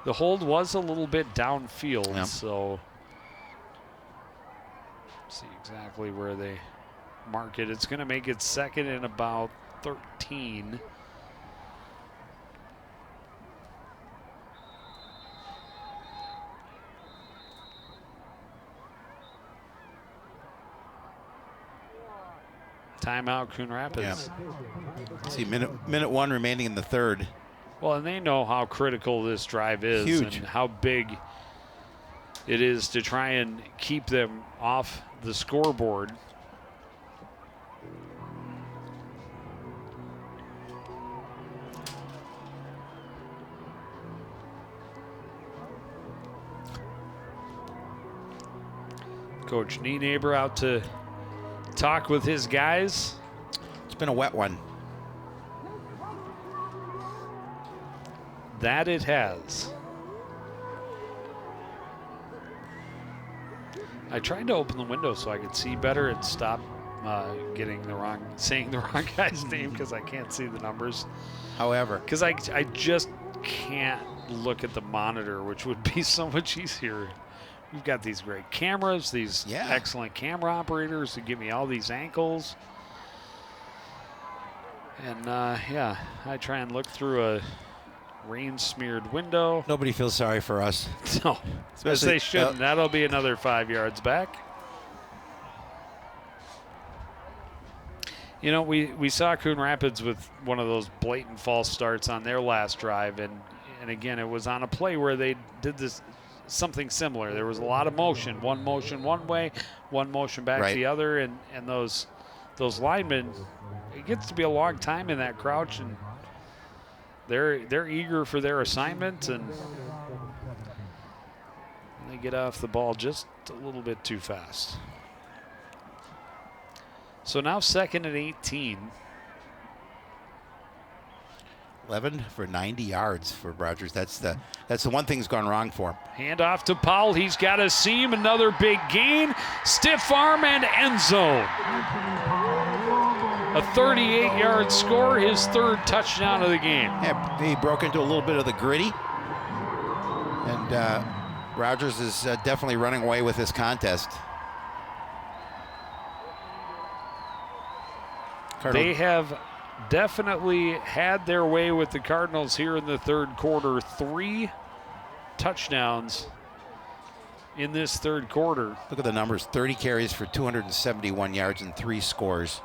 The hold was a little bit downfield, Yep. so see exactly where they mark it. It's going to make it 2nd and about 13. Timeout, Coon Rapids. Yeah. See, minute 1 remaining in the 3rd. Well, and they know how critical this drive is. Huge. And how big it is to try and keep them off the scoreboard. Coach Nienaber out to talk with his guys. It's been a wet one. That it has. I tried to open the window so I could see better and stop saying the wrong guy's name because I can't see the numbers. However, Because I just can't look at the monitor, which would be so much easier we've got these great cameras, these excellent camera operators to give me all these angles. And yeah, I try and look through a rain-smeared window. Nobody feels sorry for us. No, as they shouldn't. That'll be another 5 yards back. You know, we saw Coon Rapids with one of those blatant false starts on their last drive, and again, it was on a play where they did this something similar. There was a lot of motion one way, one motion back the other, and those linemen, it gets to be a long time in that crouch, and they're eager for their assignment, and they get off the ball just a little bit too fast. So now 2nd and 18. 11 for 90 yards for Rogers. That's the one thing's gone wrong for him. Hand off to Powell. He's got a seam. Another big gain. Stiff arm and end zone. A 38-yard score, his 3rd touchdown of the game. Yeah, he broke into a little bit of the gritty. And Rogers is definitely running away with this contest. They have definitely had their way with the Cardinals here in the 3rd quarter. 3 touchdowns in this 3rd quarter. Look at the numbers. 30 carries for 271 yards and 3 scores.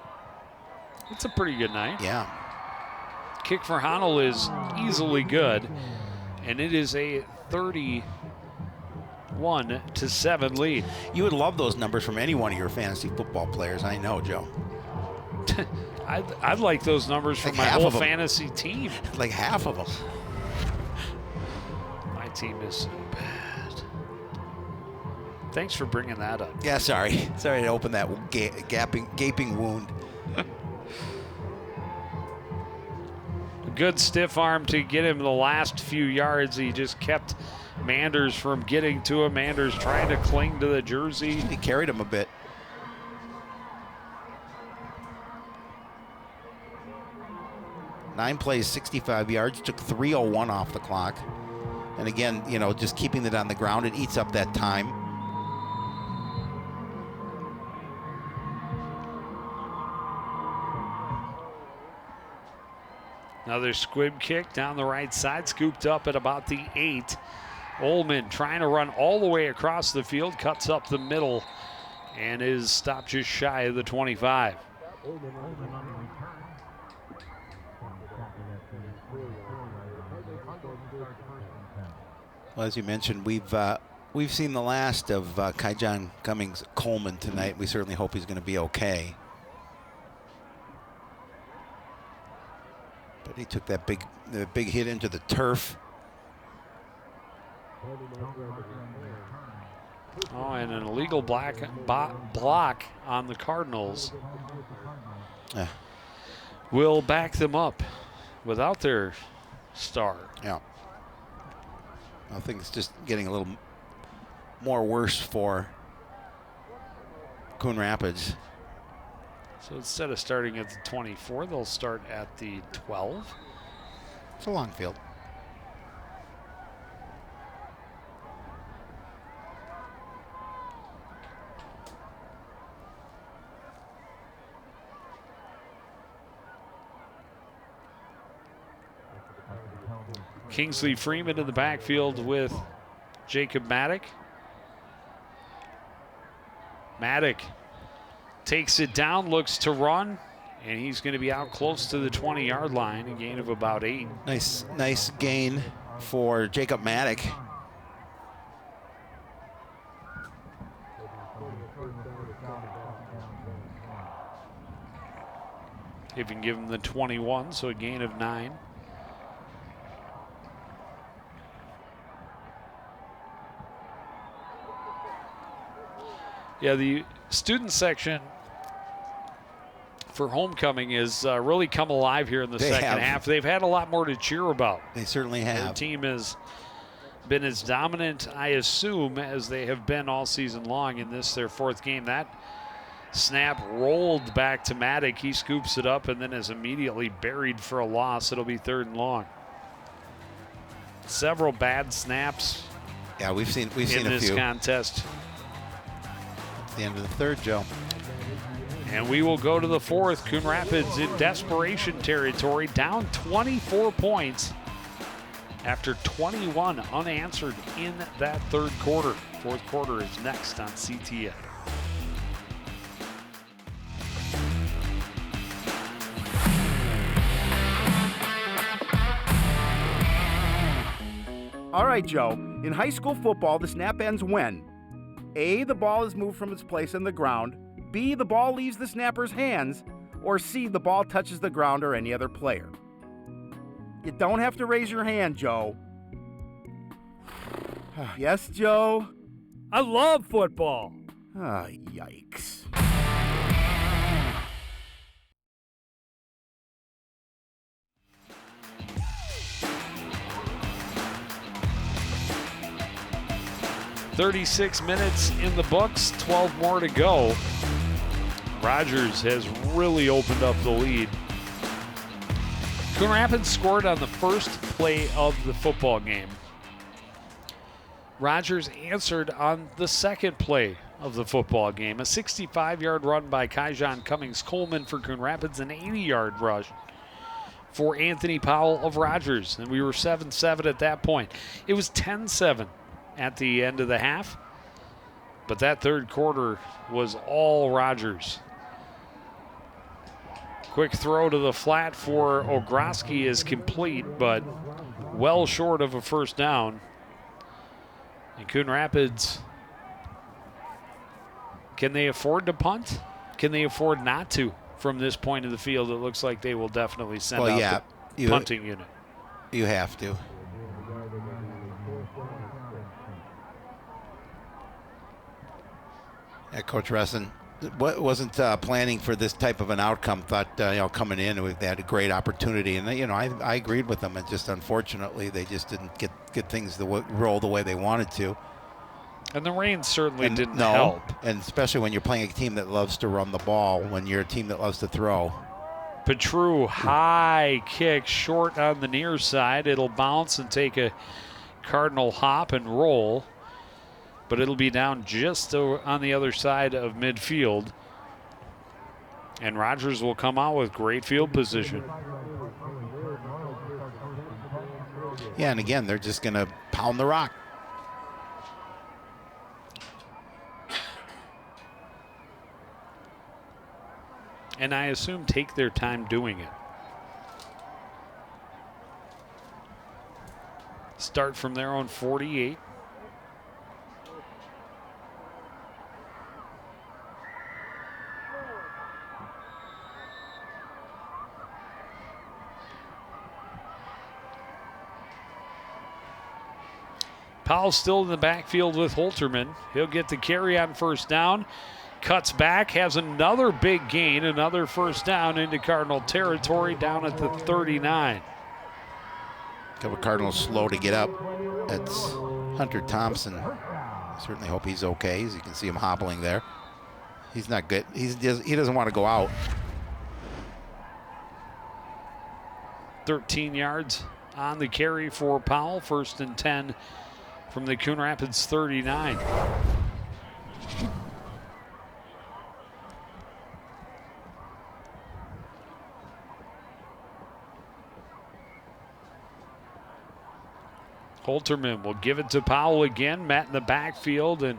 It's a pretty good night. Yeah. Kick for Honnold is easily good, and it is a 31-7 lead. You would love those numbers from any one of your fantasy football players. I know, Joe. I'd like those numbers from my whole fantasy team. Like half of them. My team is so bad. Thanks for bringing that up. Yeah, sorry. Sorry to open that gaping wound. A good stiff arm to get him the last few yards. He just kept Manders from getting to him. Manders trying to cling to the jersey. He carried him a bit. Nine plays, 65 yards, took 3:01 off the clock. And again, you know, just keeping it on the ground, it eats up that time. Another squib kick down the right side, scooped up at about the 8. Ullman trying to run all the way across the field, cuts up the middle, and is stopped just shy of the 25. Well, as you mentioned, we've seen the last of Kaijon Cummings Coleman tonight. We certainly hope he's going to be okay. But he took that big hit into the turf. Oh, and an illegal block on the Cardinals will back them up without their star. Yeah. I think it's just getting a little more worse for Coon Rapids. So instead of starting at the 24, they'll start at the 12. It's a long field. Kingsley Freeman in the backfield with Jacob Maddock. Maddock takes it down, looks to run, and he's going to be out close to the 20-yard line, a gain of about 8. Nice gain for Jacob Maddock. If you can give him the 21, so a gain of 9. Yeah, the student section for homecoming has really come alive here in the second half. They've had a lot more to cheer about. They certainly have. Their team has been as dominant, I assume, as they have been all season long in this, their 4th game. That snap rolled back to Maddock. He scoops it up and then is immediately buried for a loss. It'll be 3rd and long. Several bad snaps Yeah, we've seen in a this few. contest. It's the end of the third, Joe. And we will go to the fourth. Coon Rapids in desperation territory, down 24 points after 21 unanswered in that third quarter. Fourth quarter is next on CTN. All right, Joe. In high school football, the snap ends when A, the ball is moved from its place on the ground, B, the ball leaves the snapper's hands, or C, the ball touches the ground or any other player. You don't have to raise your hand, Joe. Yes, Joe? I love football. Ah, yikes. "36 minutes in the books, 12 more to go." Rogers has really opened up the lead. Coon Rapids scored on the first play of the football game. Rogers answered on the second play of the football game. A 65-yard run by Kaijon Cummings-Coleman for Coon Rapids, an 80-yard rush for Anthony Powell of Rogers. And we were 7-7 at that point. It was 10-7 at the end of the half. But that third quarter was all Rogers. Quick throw to the flat for Ogroski is complete, but well short of a first down. And Coon Rapids, can they afford to punt? Can they afford not to? From this point of the field, it looks like they will definitely send out the punting unit. You have to. Yeah, Coach Resson wasn't planning for this type of an outcome. Thought, coming in, they had a great opportunity. And, I agreed with them. And just unfortunately, they just didn't get things to roll the way they wanted to. And the rain certainly didn't help. And especially when you're playing a team that loves to run the ball, when you're a team that loves to throw. Petru, high kick, short on the near side. It'll bounce and take a Cardinal hop and roll. But it'll be down just on the other side of midfield. And Rogers will come out with great field position. Yeah, and again, they're just going to pound the rock. And I assume take their time doing it. Start from their own 48. Powell still in the backfield with Holterman. He'll get the carry on first down. Cuts back, has another big gain, another first down into Cardinal territory down at the 39. A couple of Cardinals slow to get up. That's Hunter Thompson. I certainly hope he's okay, as you can see him hobbling there. He's not good. He doesn't want to go out. 13 yards on the carry for Powell. 1st and 10 from the Coon Rapids 39. Holterman will give it to Powell again. Met in the backfield and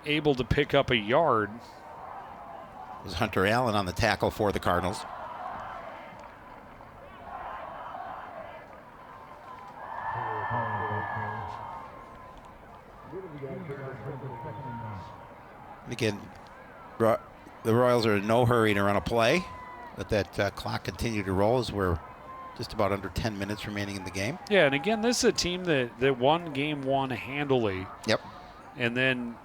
able to pick up a yard. It was Hunter Allen on the tackle for the Cardinals. And again, the Royals are in no hurry to run a play. Let that clock continue to roll as we're just about under 10 minutes remaining in the game. Yeah, and again, this is a team that won game one handily. Yep. And then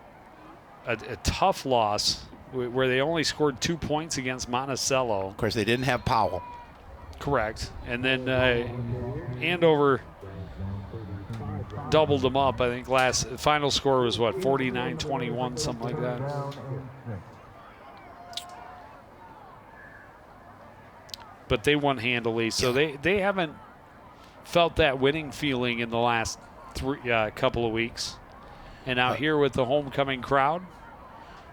a tough loss where they only scored 2 points against Monticello. Of course, they didn't have Powell. Correct. And then Andover doubled them up. I think final score was what, 49-21, something like that. But they won handily, so they haven't felt that winning feeling in the last couple of weeks. And out here with the homecoming crowd.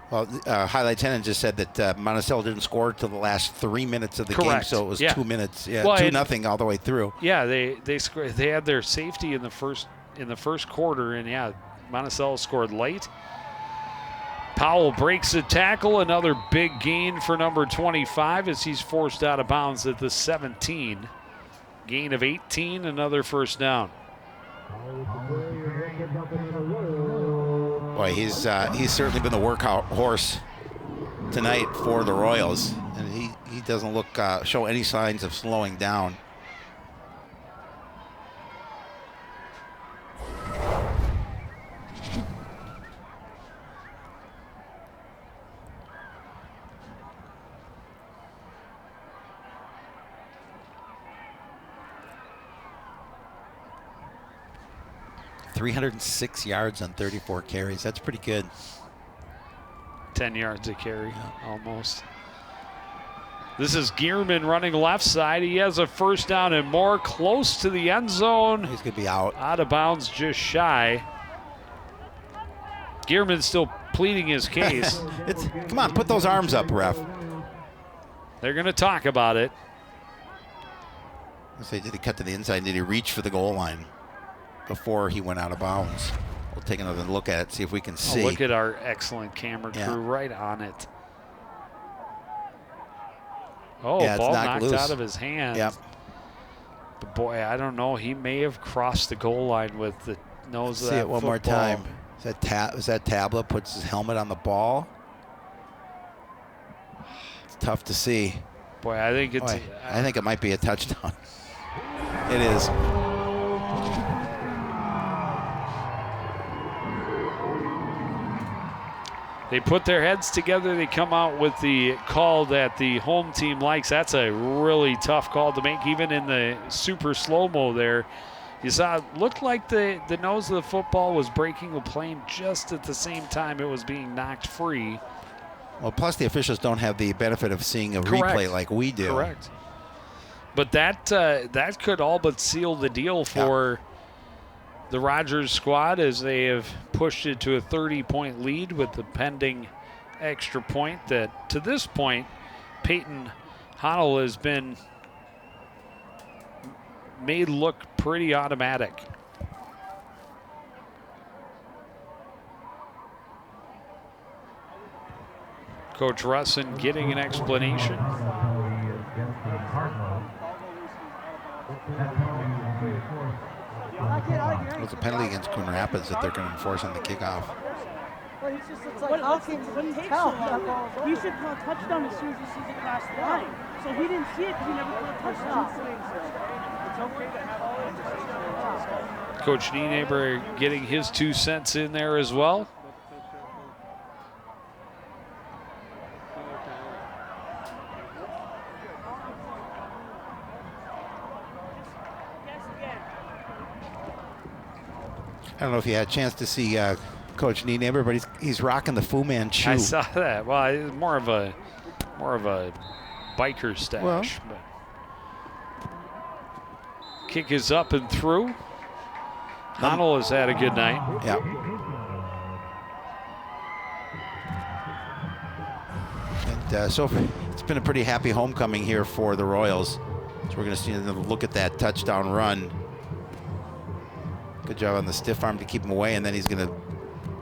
Well, Highlight 10 just said that Monticello didn't score till the last 3 minutes of the game, so it was 2 minutes. Yeah, well, 2-0 all the way through. Yeah, they had their safety in the first quarter, and yeah, Monticello scored late. Powell breaks a tackle, another big gain for number 25 as he's forced out of bounds at the 17. Gain of 18, another first down. Boy, he's certainly been the workhorse tonight for the Royals, and he doesn't look show any signs of slowing down. .306 yards on 34 carries. That's pretty good. 10 yards a carry, almost. This is Gearman running left side. He has a first down and more, close to the end zone. He's going to be out. Out of bounds, just shy. Gearman's still pleading his case. Come on, put those arms up, ref. They're going to talk about it. I say, did he cut to the inside? Did he reach for the goal line before he went out of bounds? We'll take another look at it, see if we can see. Oh, look at our excellent camera crew right on it. Oh, yeah, ball knocked knocked loose out of his hand. Yep. But boy, I don't know. He may have crossed the goal line with the nose of that See it one more football. time. Is that Tabla puts his helmet on the ball? It's tough to see. Boy, I think it's. Boy, I think it might be a touchdown. It is. They put their heads together. They come out with the call that the home team likes. That's a really tough call to make, even in the super slow-mo there. You saw it looked like the nose of the football was breaking the plane just at the same time it was being knocked free. Well, plus the officials don't have the benefit of seeing a replay like we do. Correct. But that could all but seal the deal for the Rogers squad as they have pushed it to a 30-point lead with the pending extra point that, to this point, Peyton Honnell has been made look pretty automatic. Coach Russin getting an explanation. It was a penalty against Coon Rapids that they're going to enforce on the kickoff. Well, he's just, it's like, how can he tell? He should call a touchdown as soon as he sees it cross the line. So he didn't see it because he never called a touchdown. It's okay to have all. Coach Nienaber getting his 2 cents in there as well. I don't know if you had a chance to see Coach Nienaber, but he's rocking the Fu Manchu. I saw that. Well, it's more of a biker stash. Well. But kick is up and through. Honnell has had a good night. Yeah. And so it's been a pretty happy homecoming here for the Royals. So we're going to see another look at that touchdown run. Good job on the stiff arm to keep him away, and then he's going to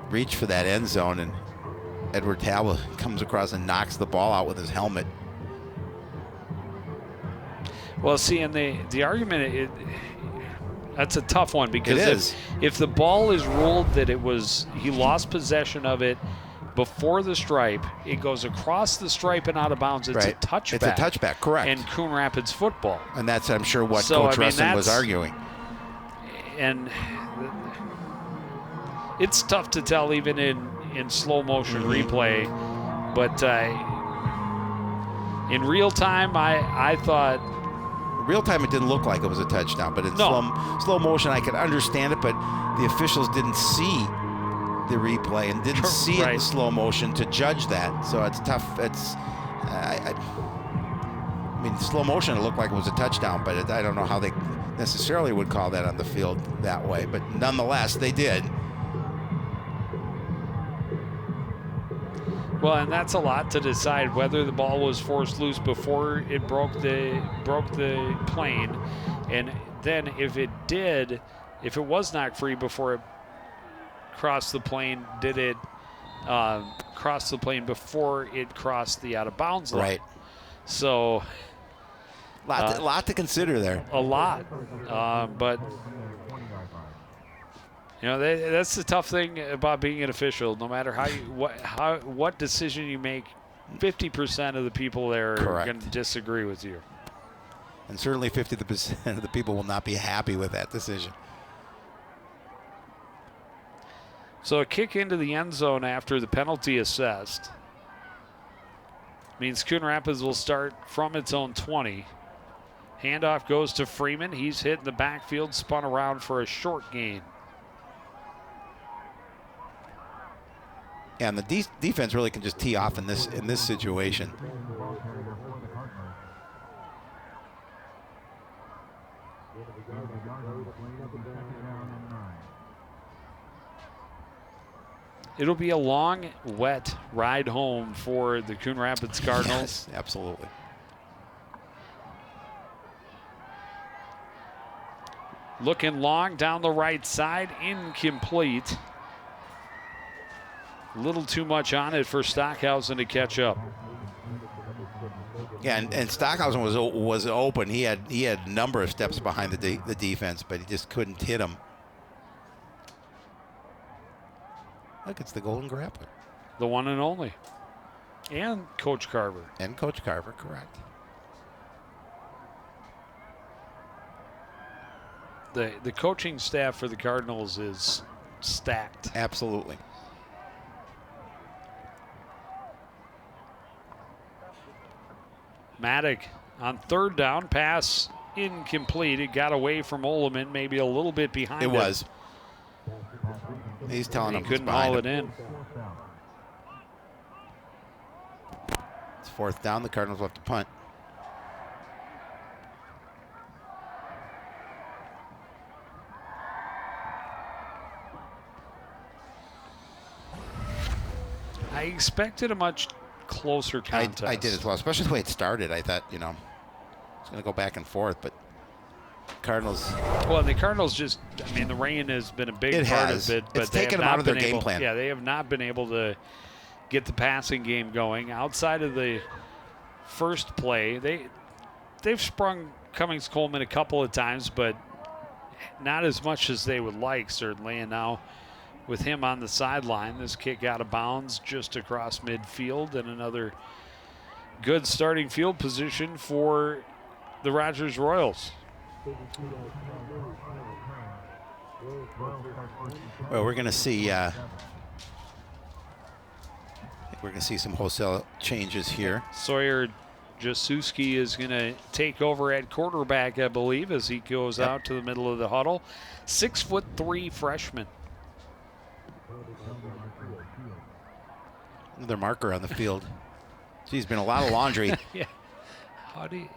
reach for that end zone, and Edward Tabla comes across and knocks the ball out with his helmet. Well, see, and the argument, that's a tough one because It is. If the ball is ruled that he lost possession of it before the stripe, it goes across the stripe and out of bounds. It's a touchback. It's a touchback, correct. And Coon Rapids football. And that's, I'm sure, what Coach Russin was arguing. And it's tough to tell even in slow motion replay, but in real time, I thought. Real time, it didn't look like it was a touchdown, but in slow motion, I could understand it. But the officials didn't see the replay and didn't see it in slow motion to judge that. So it's tough. It's mean, slow motion, it looked like it was a touchdown, but I don't know how they necessarily would call that on the field that way. But nonetheless, they did. Well, and that's a lot to decide whether the ball was forced loose before it broke the plane, and then if it was knocked free before it crossed the plane, did it cross the plane before it crossed the out of bounds line? Right. So, lot to consider there. A lot, but. You know, that's the tough thing about being an official. No matter what decision you make, 50% of the people there are going to disagree with you. And certainly 50% of the people will not be happy with that decision. So a kick into the end zone after the penalty assessed means Coon Rapids will start from its own 20. Handoff goes to Freeman. He's hit in the backfield, spun around for a short gain. Yeah, and the defense really can just tee off in this situation. It'll be a long, wet ride home for the Coon Rapids Cardinals. Yes, absolutely. Looking long down the right side, incomplete. A little too much on it for Stockhausen to catch up. Yeah, and Stockhausen was open. He had a number of steps behind the defense, but he just couldn't hit him. Look, it's the Golden Grappler. The one and only. And Coach Carver. And Coach Carver, correct. The coaching staff for the Cardinals is stacked. Absolutely. Maddock on third down, pass incomplete. It got away from Oleman, maybe a little bit behind him. It was. He's telling him he couldn't haul it in. It's fourth down. The Cardinals will have to punt. I expected a much closer contest. I did as well, especially the way it started. I thought, it's going to go back and forth, but Cardinals. Well, the Cardinals just, the rain has been a big part of it. But it's taken them out of their game plan. Yeah, they have not been able to get the passing game going. Outside of the first play, they've sprung Cummings Coleman a couple of times, but not as much as they would like, certainly. And now with him on the sideline, this kick out of bounds just across midfield, and another good starting field position for the Rogers Royals. Well, we're going to see some wholesale changes here. Sawyer Jasuski is going to take over at quarterback, I believe, as he goes out to the middle of the huddle. 6'3" freshman. Another marker on the field. Geez, been a lot of laundry. Yeah. How do you...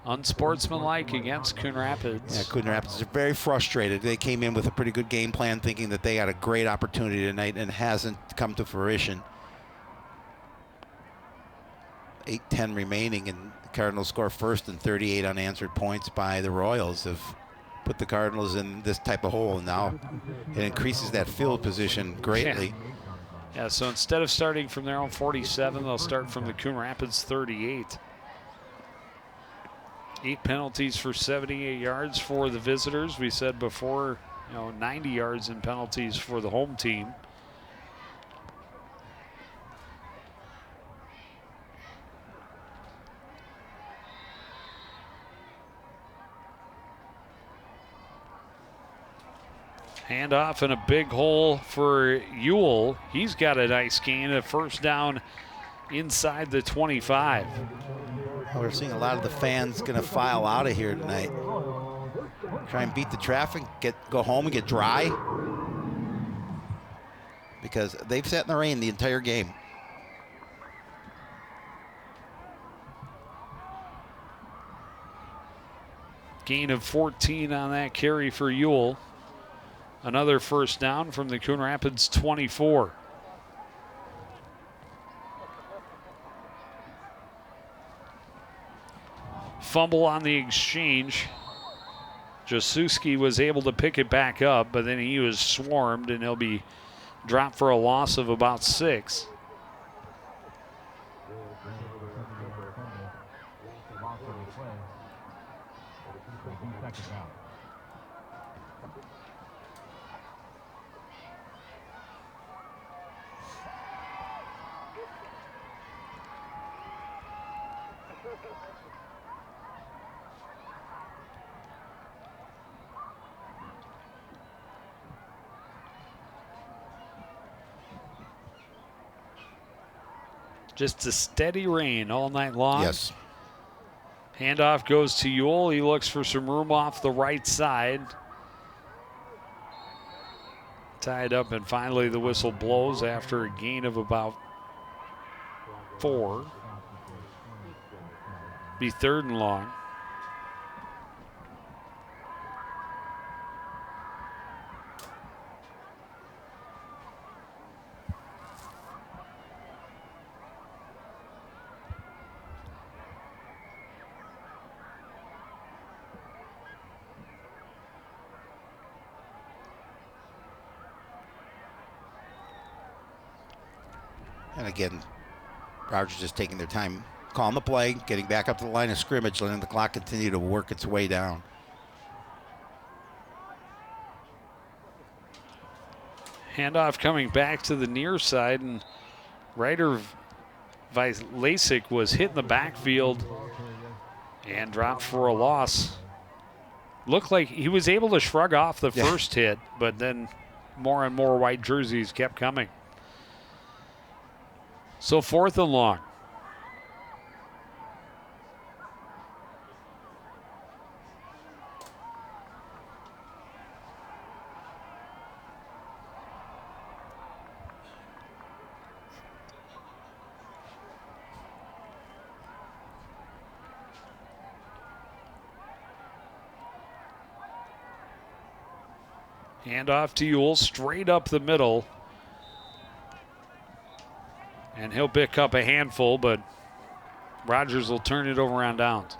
Unsportsmanlike against Coon Rapids. Yeah, Coon Rapids are very frustrated. They came in with a pretty good game plan thinking that they had a great opportunity tonight, and it hasn't come to fruition. 8:10 remaining, and the Cardinals score first and 38 unanswered points by the Royals have put the Cardinals in this type of hole, and now it increases that field position greatly. Yeah, so instead of starting from their own 47, they'll start from the Coon Rapids 38. 8 penalties for 78 yards for the visitors. We said before, 90 yards in penalties for the home team. Handoff and a big hole for Ewell. He's got a nice gain, a first down inside the 25. We're seeing a lot of the fans going to file out of here tonight. Try and beat the traffic, go home and get dry. Because they've sat in the rain the entire game. Gain of 14 on that carry for Ewell. Another first down from the Coon Rapids 24. Fumble on the exchange. Jasuski was able to pick it back up, but then he was swarmed, and he'll be dropped for a loss of about 6. Just a steady rain all night long. Yes. Handoff goes to Ewell. He looks for some room off the right side. Tied up, and finally the whistle blows after a gain of about 4. Be 3rd and long. And again, Rogers just taking their time, calling the play, getting back up to the line of scrimmage, letting the clock continue to work its way down. Handoff coming back to the near side, and Ryder Lasik was hit in the backfield and dropped for a loss. Looked like he was able to shrug off the first hit, but then more and more white jerseys kept coming. So 4th and long. Hand off to Ewell, straight up the middle. And he'll pick up a handful, but Rogers will turn it over on downs.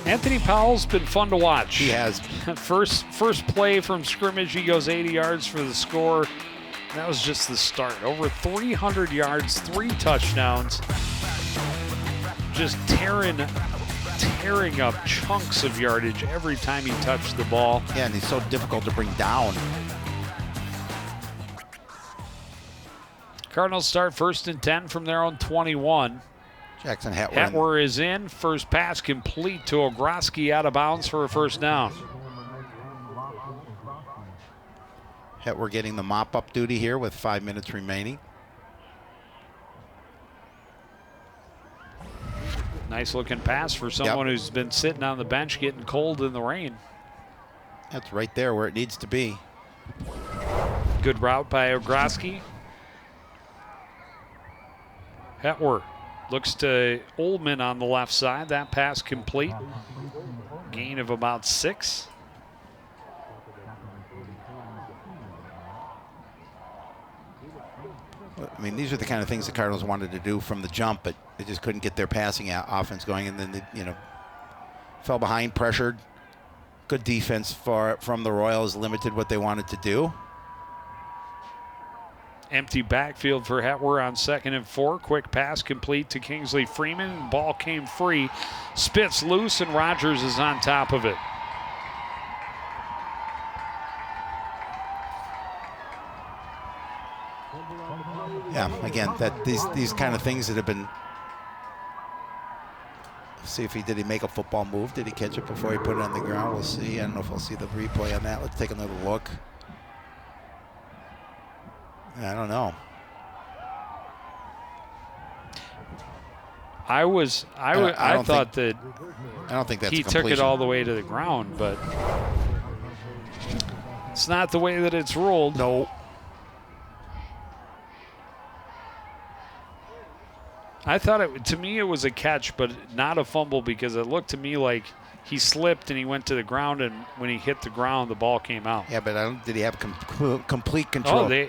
Anthony Powell's been fun to watch. He has. First play from scrimmage, he goes 80 yards for the score. That was just the start. Over 300 yards, 3 touchdowns. Just tearing up chunks of yardage every time he touched the ball. Yeah, and he's so difficult to bring down. Cardinals start 1st and 10 from their own 21. Jackson Hetwer. Hetwer is in. First pass complete to Ogroski, out of bounds for a first down. Hetwer getting the mop-up duty here with 5 minutes remaining. Nice looking pass for someone who's been sitting on the bench getting cold in the rain. That's right there where it needs to be. Good route by Ogroski. Hetwer looks to Ullman on the left side. That pass complete. Gain of about 6. I mean, these are the kind of things the Cardinals wanted to do from the jump, but they just couldn't get their passing offense going, and then they, fell behind, pressured. Good defense from the Royals, limited what they wanted to do. Empty backfield for Hetwer on 2nd and 4. Quick pass complete to Kingsley Freeman. Ball came free. Spits loose, and Rogers is on top of it. Yeah, again, these kind of things that have been. See if did he make a football move? Did he catch it before he put it on the ground? We'll see. I don't know if we'll see the replay on that. Let's take another look. I don't know. I thought that I don't think that's he took it all the way to the ground, but it's not the way that it's ruled. No. I thought to me it was a catch, but not a fumble because it looked to me like he slipped and he went to the ground, and when he hit the ground, the ball came out. Yeah, but did he have complete control? I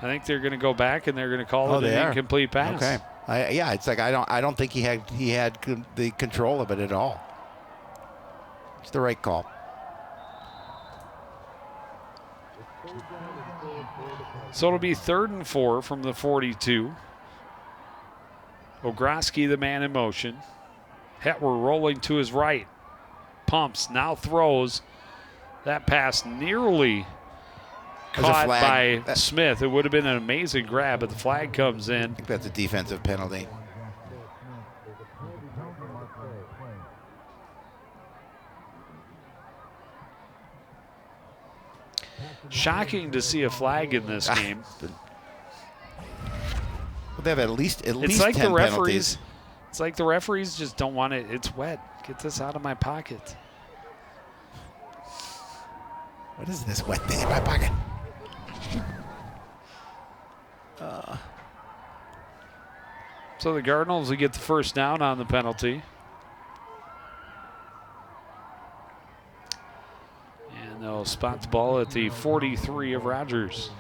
think they're going to go back and they're going to call it an incomplete pass. Okay. It's like I don't think he had the control of it at all. It's the right call. So it'll be 3rd and 4 from the 42. Ogroski, the man in motion. Hetwer rolling to his right. Pumps, now throws. That pass nearly caught by Smith. It would have been an amazing grab, but the flag comes in. I think that's a defensive penalty. Shocking to see a flag in this game. Well, they have at least it's like 10 the referees. penalties. It's like the referees just don't want it. It's wet. Get this out of my pocket. What is this wet thing in my pocket? So the Cardinals will get the first down on the penalty. And they'll spot the ball at the 43 of Rogers.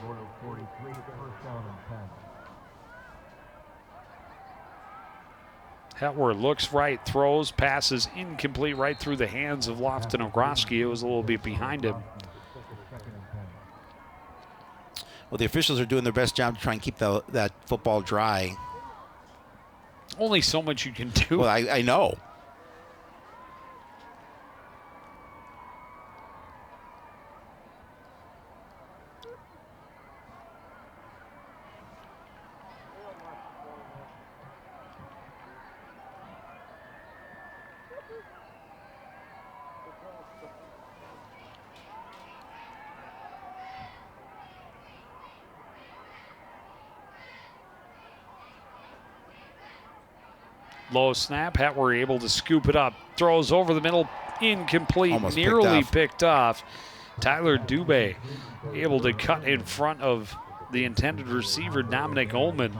Hetwer looks right, throws, passes incomplete right through the hands of Lofton Ogroski. It was a little bit behind him. Well, the officials are doing their best job to try and keep that football dry. Only so much you can do. Well, I know. Low snap. Hetwer able to scoop it up. Throws over the middle. Incomplete. Almost nearly picked off. Tyler Dubé able to cut in front of the intended receiver, Dominic Ullman.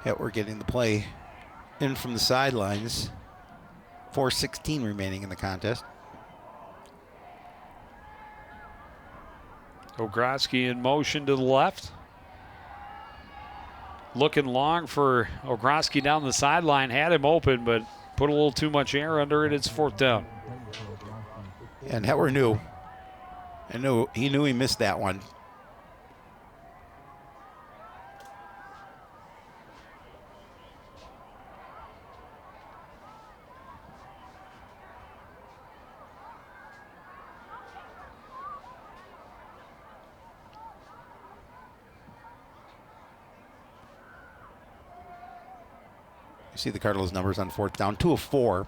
Yeah, we're getting the play in from the sidelines. 4:16 remaining in the contest. Ogroski in motion to the left. Looking long for Ogroski down the sideline. Had him open, but put a little too much air under it. It's 4th down. And Hetwer knew. He knew he missed that one. You see the Cardinals' numbers on 4th down. 2 of 4.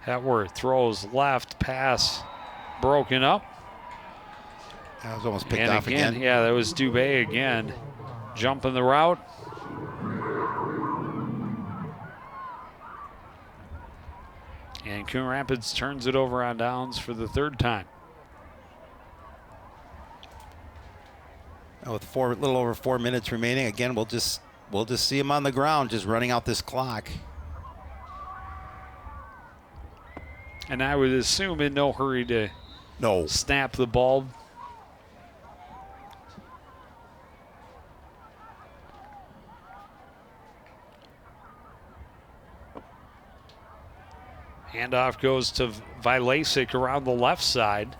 Hetwer throws left, pass broken up. That was almost picked off again. Yeah, that was Dubé again. Jumping the route. And Coon Rapids turns it over on downs for the 3rd time. With a little over 4 minutes remaining, again, we'll just see him on the ground, just running out this clock. And I would assume in no hurry to snap the ball. Handoff goes to Vilasic around the left side.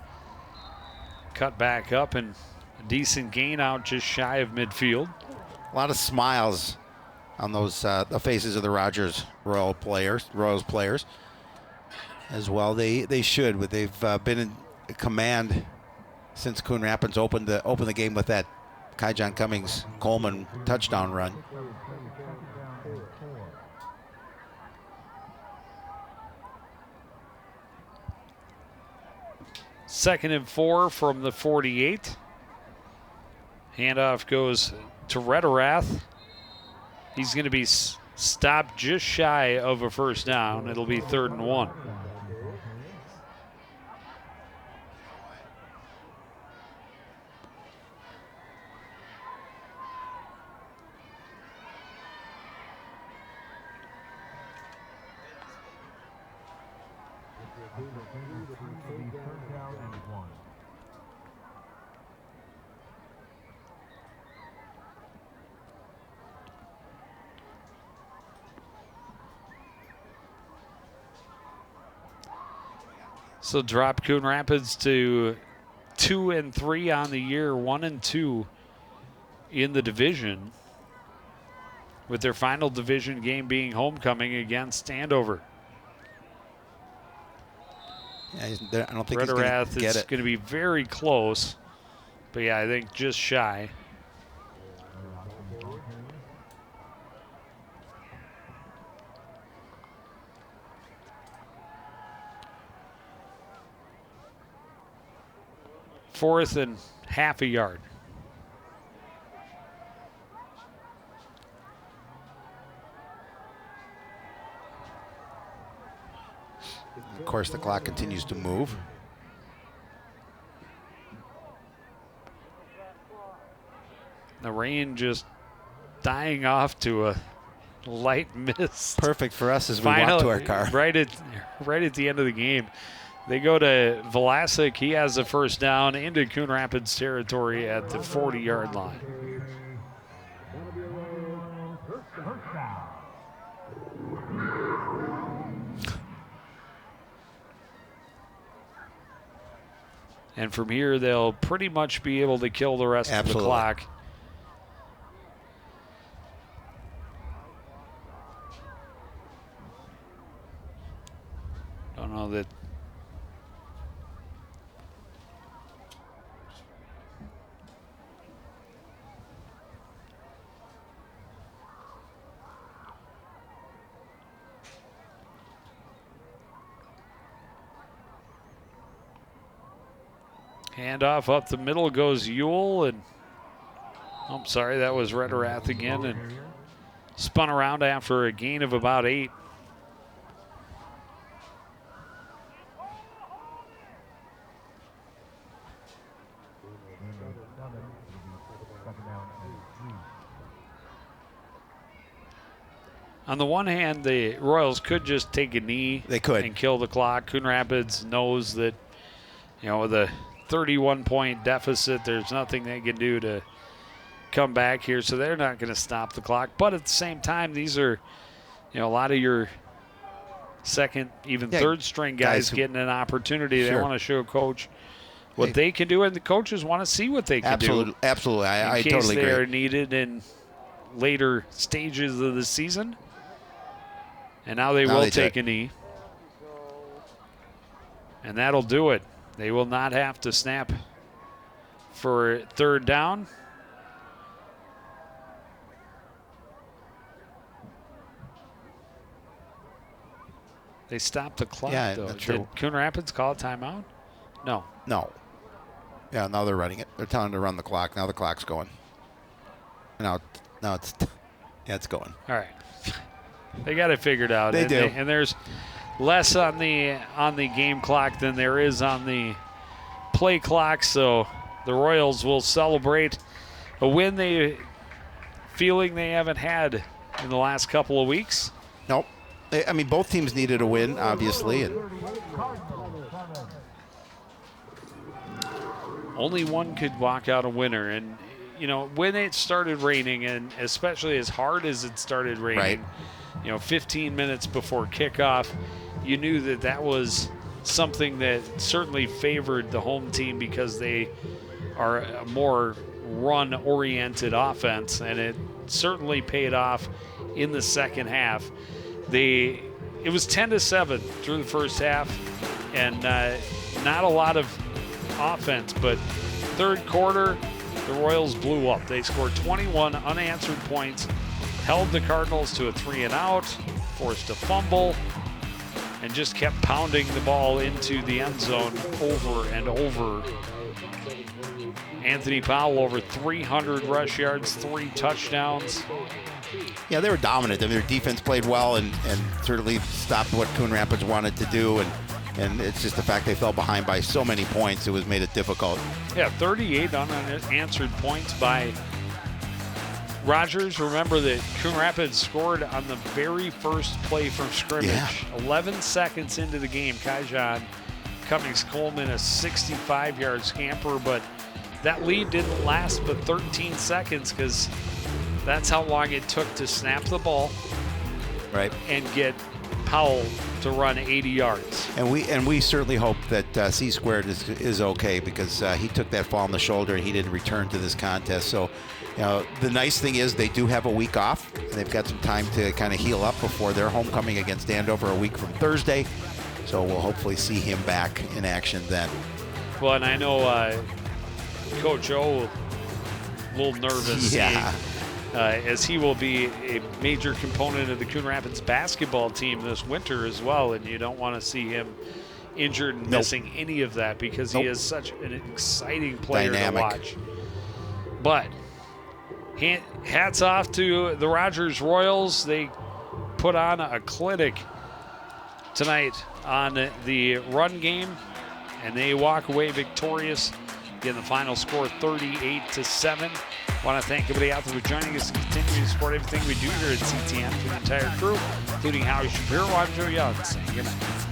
Cut back up and a decent gain out just shy of midfield. A lot of smiles on those the faces of the Rogers Royals players as well. They should, but they've been in command since Coon Rapids opened the game with that Kai John Cummings Coleman touchdown run. 2nd and 4 from the 48. Handoff goes to Rederath. He's going to be stopped just shy of a first down. It'll be 3rd and 1. So drop Coon Rapids to 2-3 on the year, 1-2 in the division, with their final division game being homecoming against Andover. Yeah, I don't think he's going Rederath to get is it. going to be very close, but yeah, I think just shy. Fourth and half a yard. Of course, the clock continues to move. The rain just dying off to a light mist. Perfect for us as we walk to our car. Right at the end of the game. They go to Vlasic. He has the first down into Coon Rapids territory at the 40-yard line. And from here, they'll pretty much be able to kill the rest of the clock. Don't know that. Handoff up the middle goes Ewell, and I'm sorry, that was Rederath again, and spun around after a gain of about 8. On the one hand, the Royals could just take a knee. They could. And kill the clock. Coon Rapids knows that, with a 31-point deficit, there's nothing they can do to come back here, so they're not going to stop the clock. But at the same time, these are, a lot of your second, even third string guys getting an opportunity. They want to show coach what they can do, and the coaches want to see what they can do. Absolutely. I in totally case agree. they are needed in later stages of the season. And now they will take a knee. And that'll do it. They will not have to snap for third down. They stopped the clock, though. Did Coon Rapids call a timeout? No. No. Yeah, now they're running it. They're telling them to run the clock. Now the clock's going. Now it's going. All right. They got it figured out. They do. And there's less on the game clock than there is on the play clock, so the Royals will celebrate a win they haven't had in the last couple of weeks. Nope. I mean, both teams needed a win, obviously. And only one could walk out a winner. And, when it started raining, and especially as hard as it started raining, 15 minutes before kickoff, you knew that was something that certainly favored the home team because they are a more run-oriented offense, and it certainly paid off in the second half. It was 10-7 through the first half, and not a lot of offense, but third quarter, the Royals blew up. They scored 21 unanswered points, held the Cardinals to a 3-and-out, forced a fumble, and just kept pounding the ball into the end zone over and over. Anthony Powell over 300 rush yards, 3 touchdowns. Yeah, they were dominant. I mean, their defense played well and certainly stopped what Coon Rapids wanted to do. And it's just the fact they fell behind by so many points, it was made it difficult. Yeah, 38 unanswered points by Rogers. Remember that Coon Rapids scored on the very first play from scrimmage. Yeah. 11 seconds into the game, Kaijon Cummings-Coleman, a 65-yard scamper, but that lead didn't last but 13 seconds because that's how long it took to snap the ball Right. and get Powell to run 80 yards. And we certainly hope that C Squared is okay, because he took that fall on the shoulder and he didn't return to this contest. So, you know, the nice thing is they do have a week off, and they've got some time to kind of heal up before their homecoming against Andover a week from Thursday. So we'll hopefully see him back in action then. Well, and I know Coach O a little nervous. Yeah. As he will be a major component of the Coon Rapids basketball team this winter as well, and you don't want to see him injured and missing any of that, because he is such an exciting player to watch. But hats off to the Rogers Royals. They put on a clinic tonight on the run game, and they walk away victorious. Again, the final score 38-7. Want to thank everybody out there for joining us and continuing to support everything we do here at CTN. For the entire crew, including Howie Shapiro, I'm Joe Young, saying good night.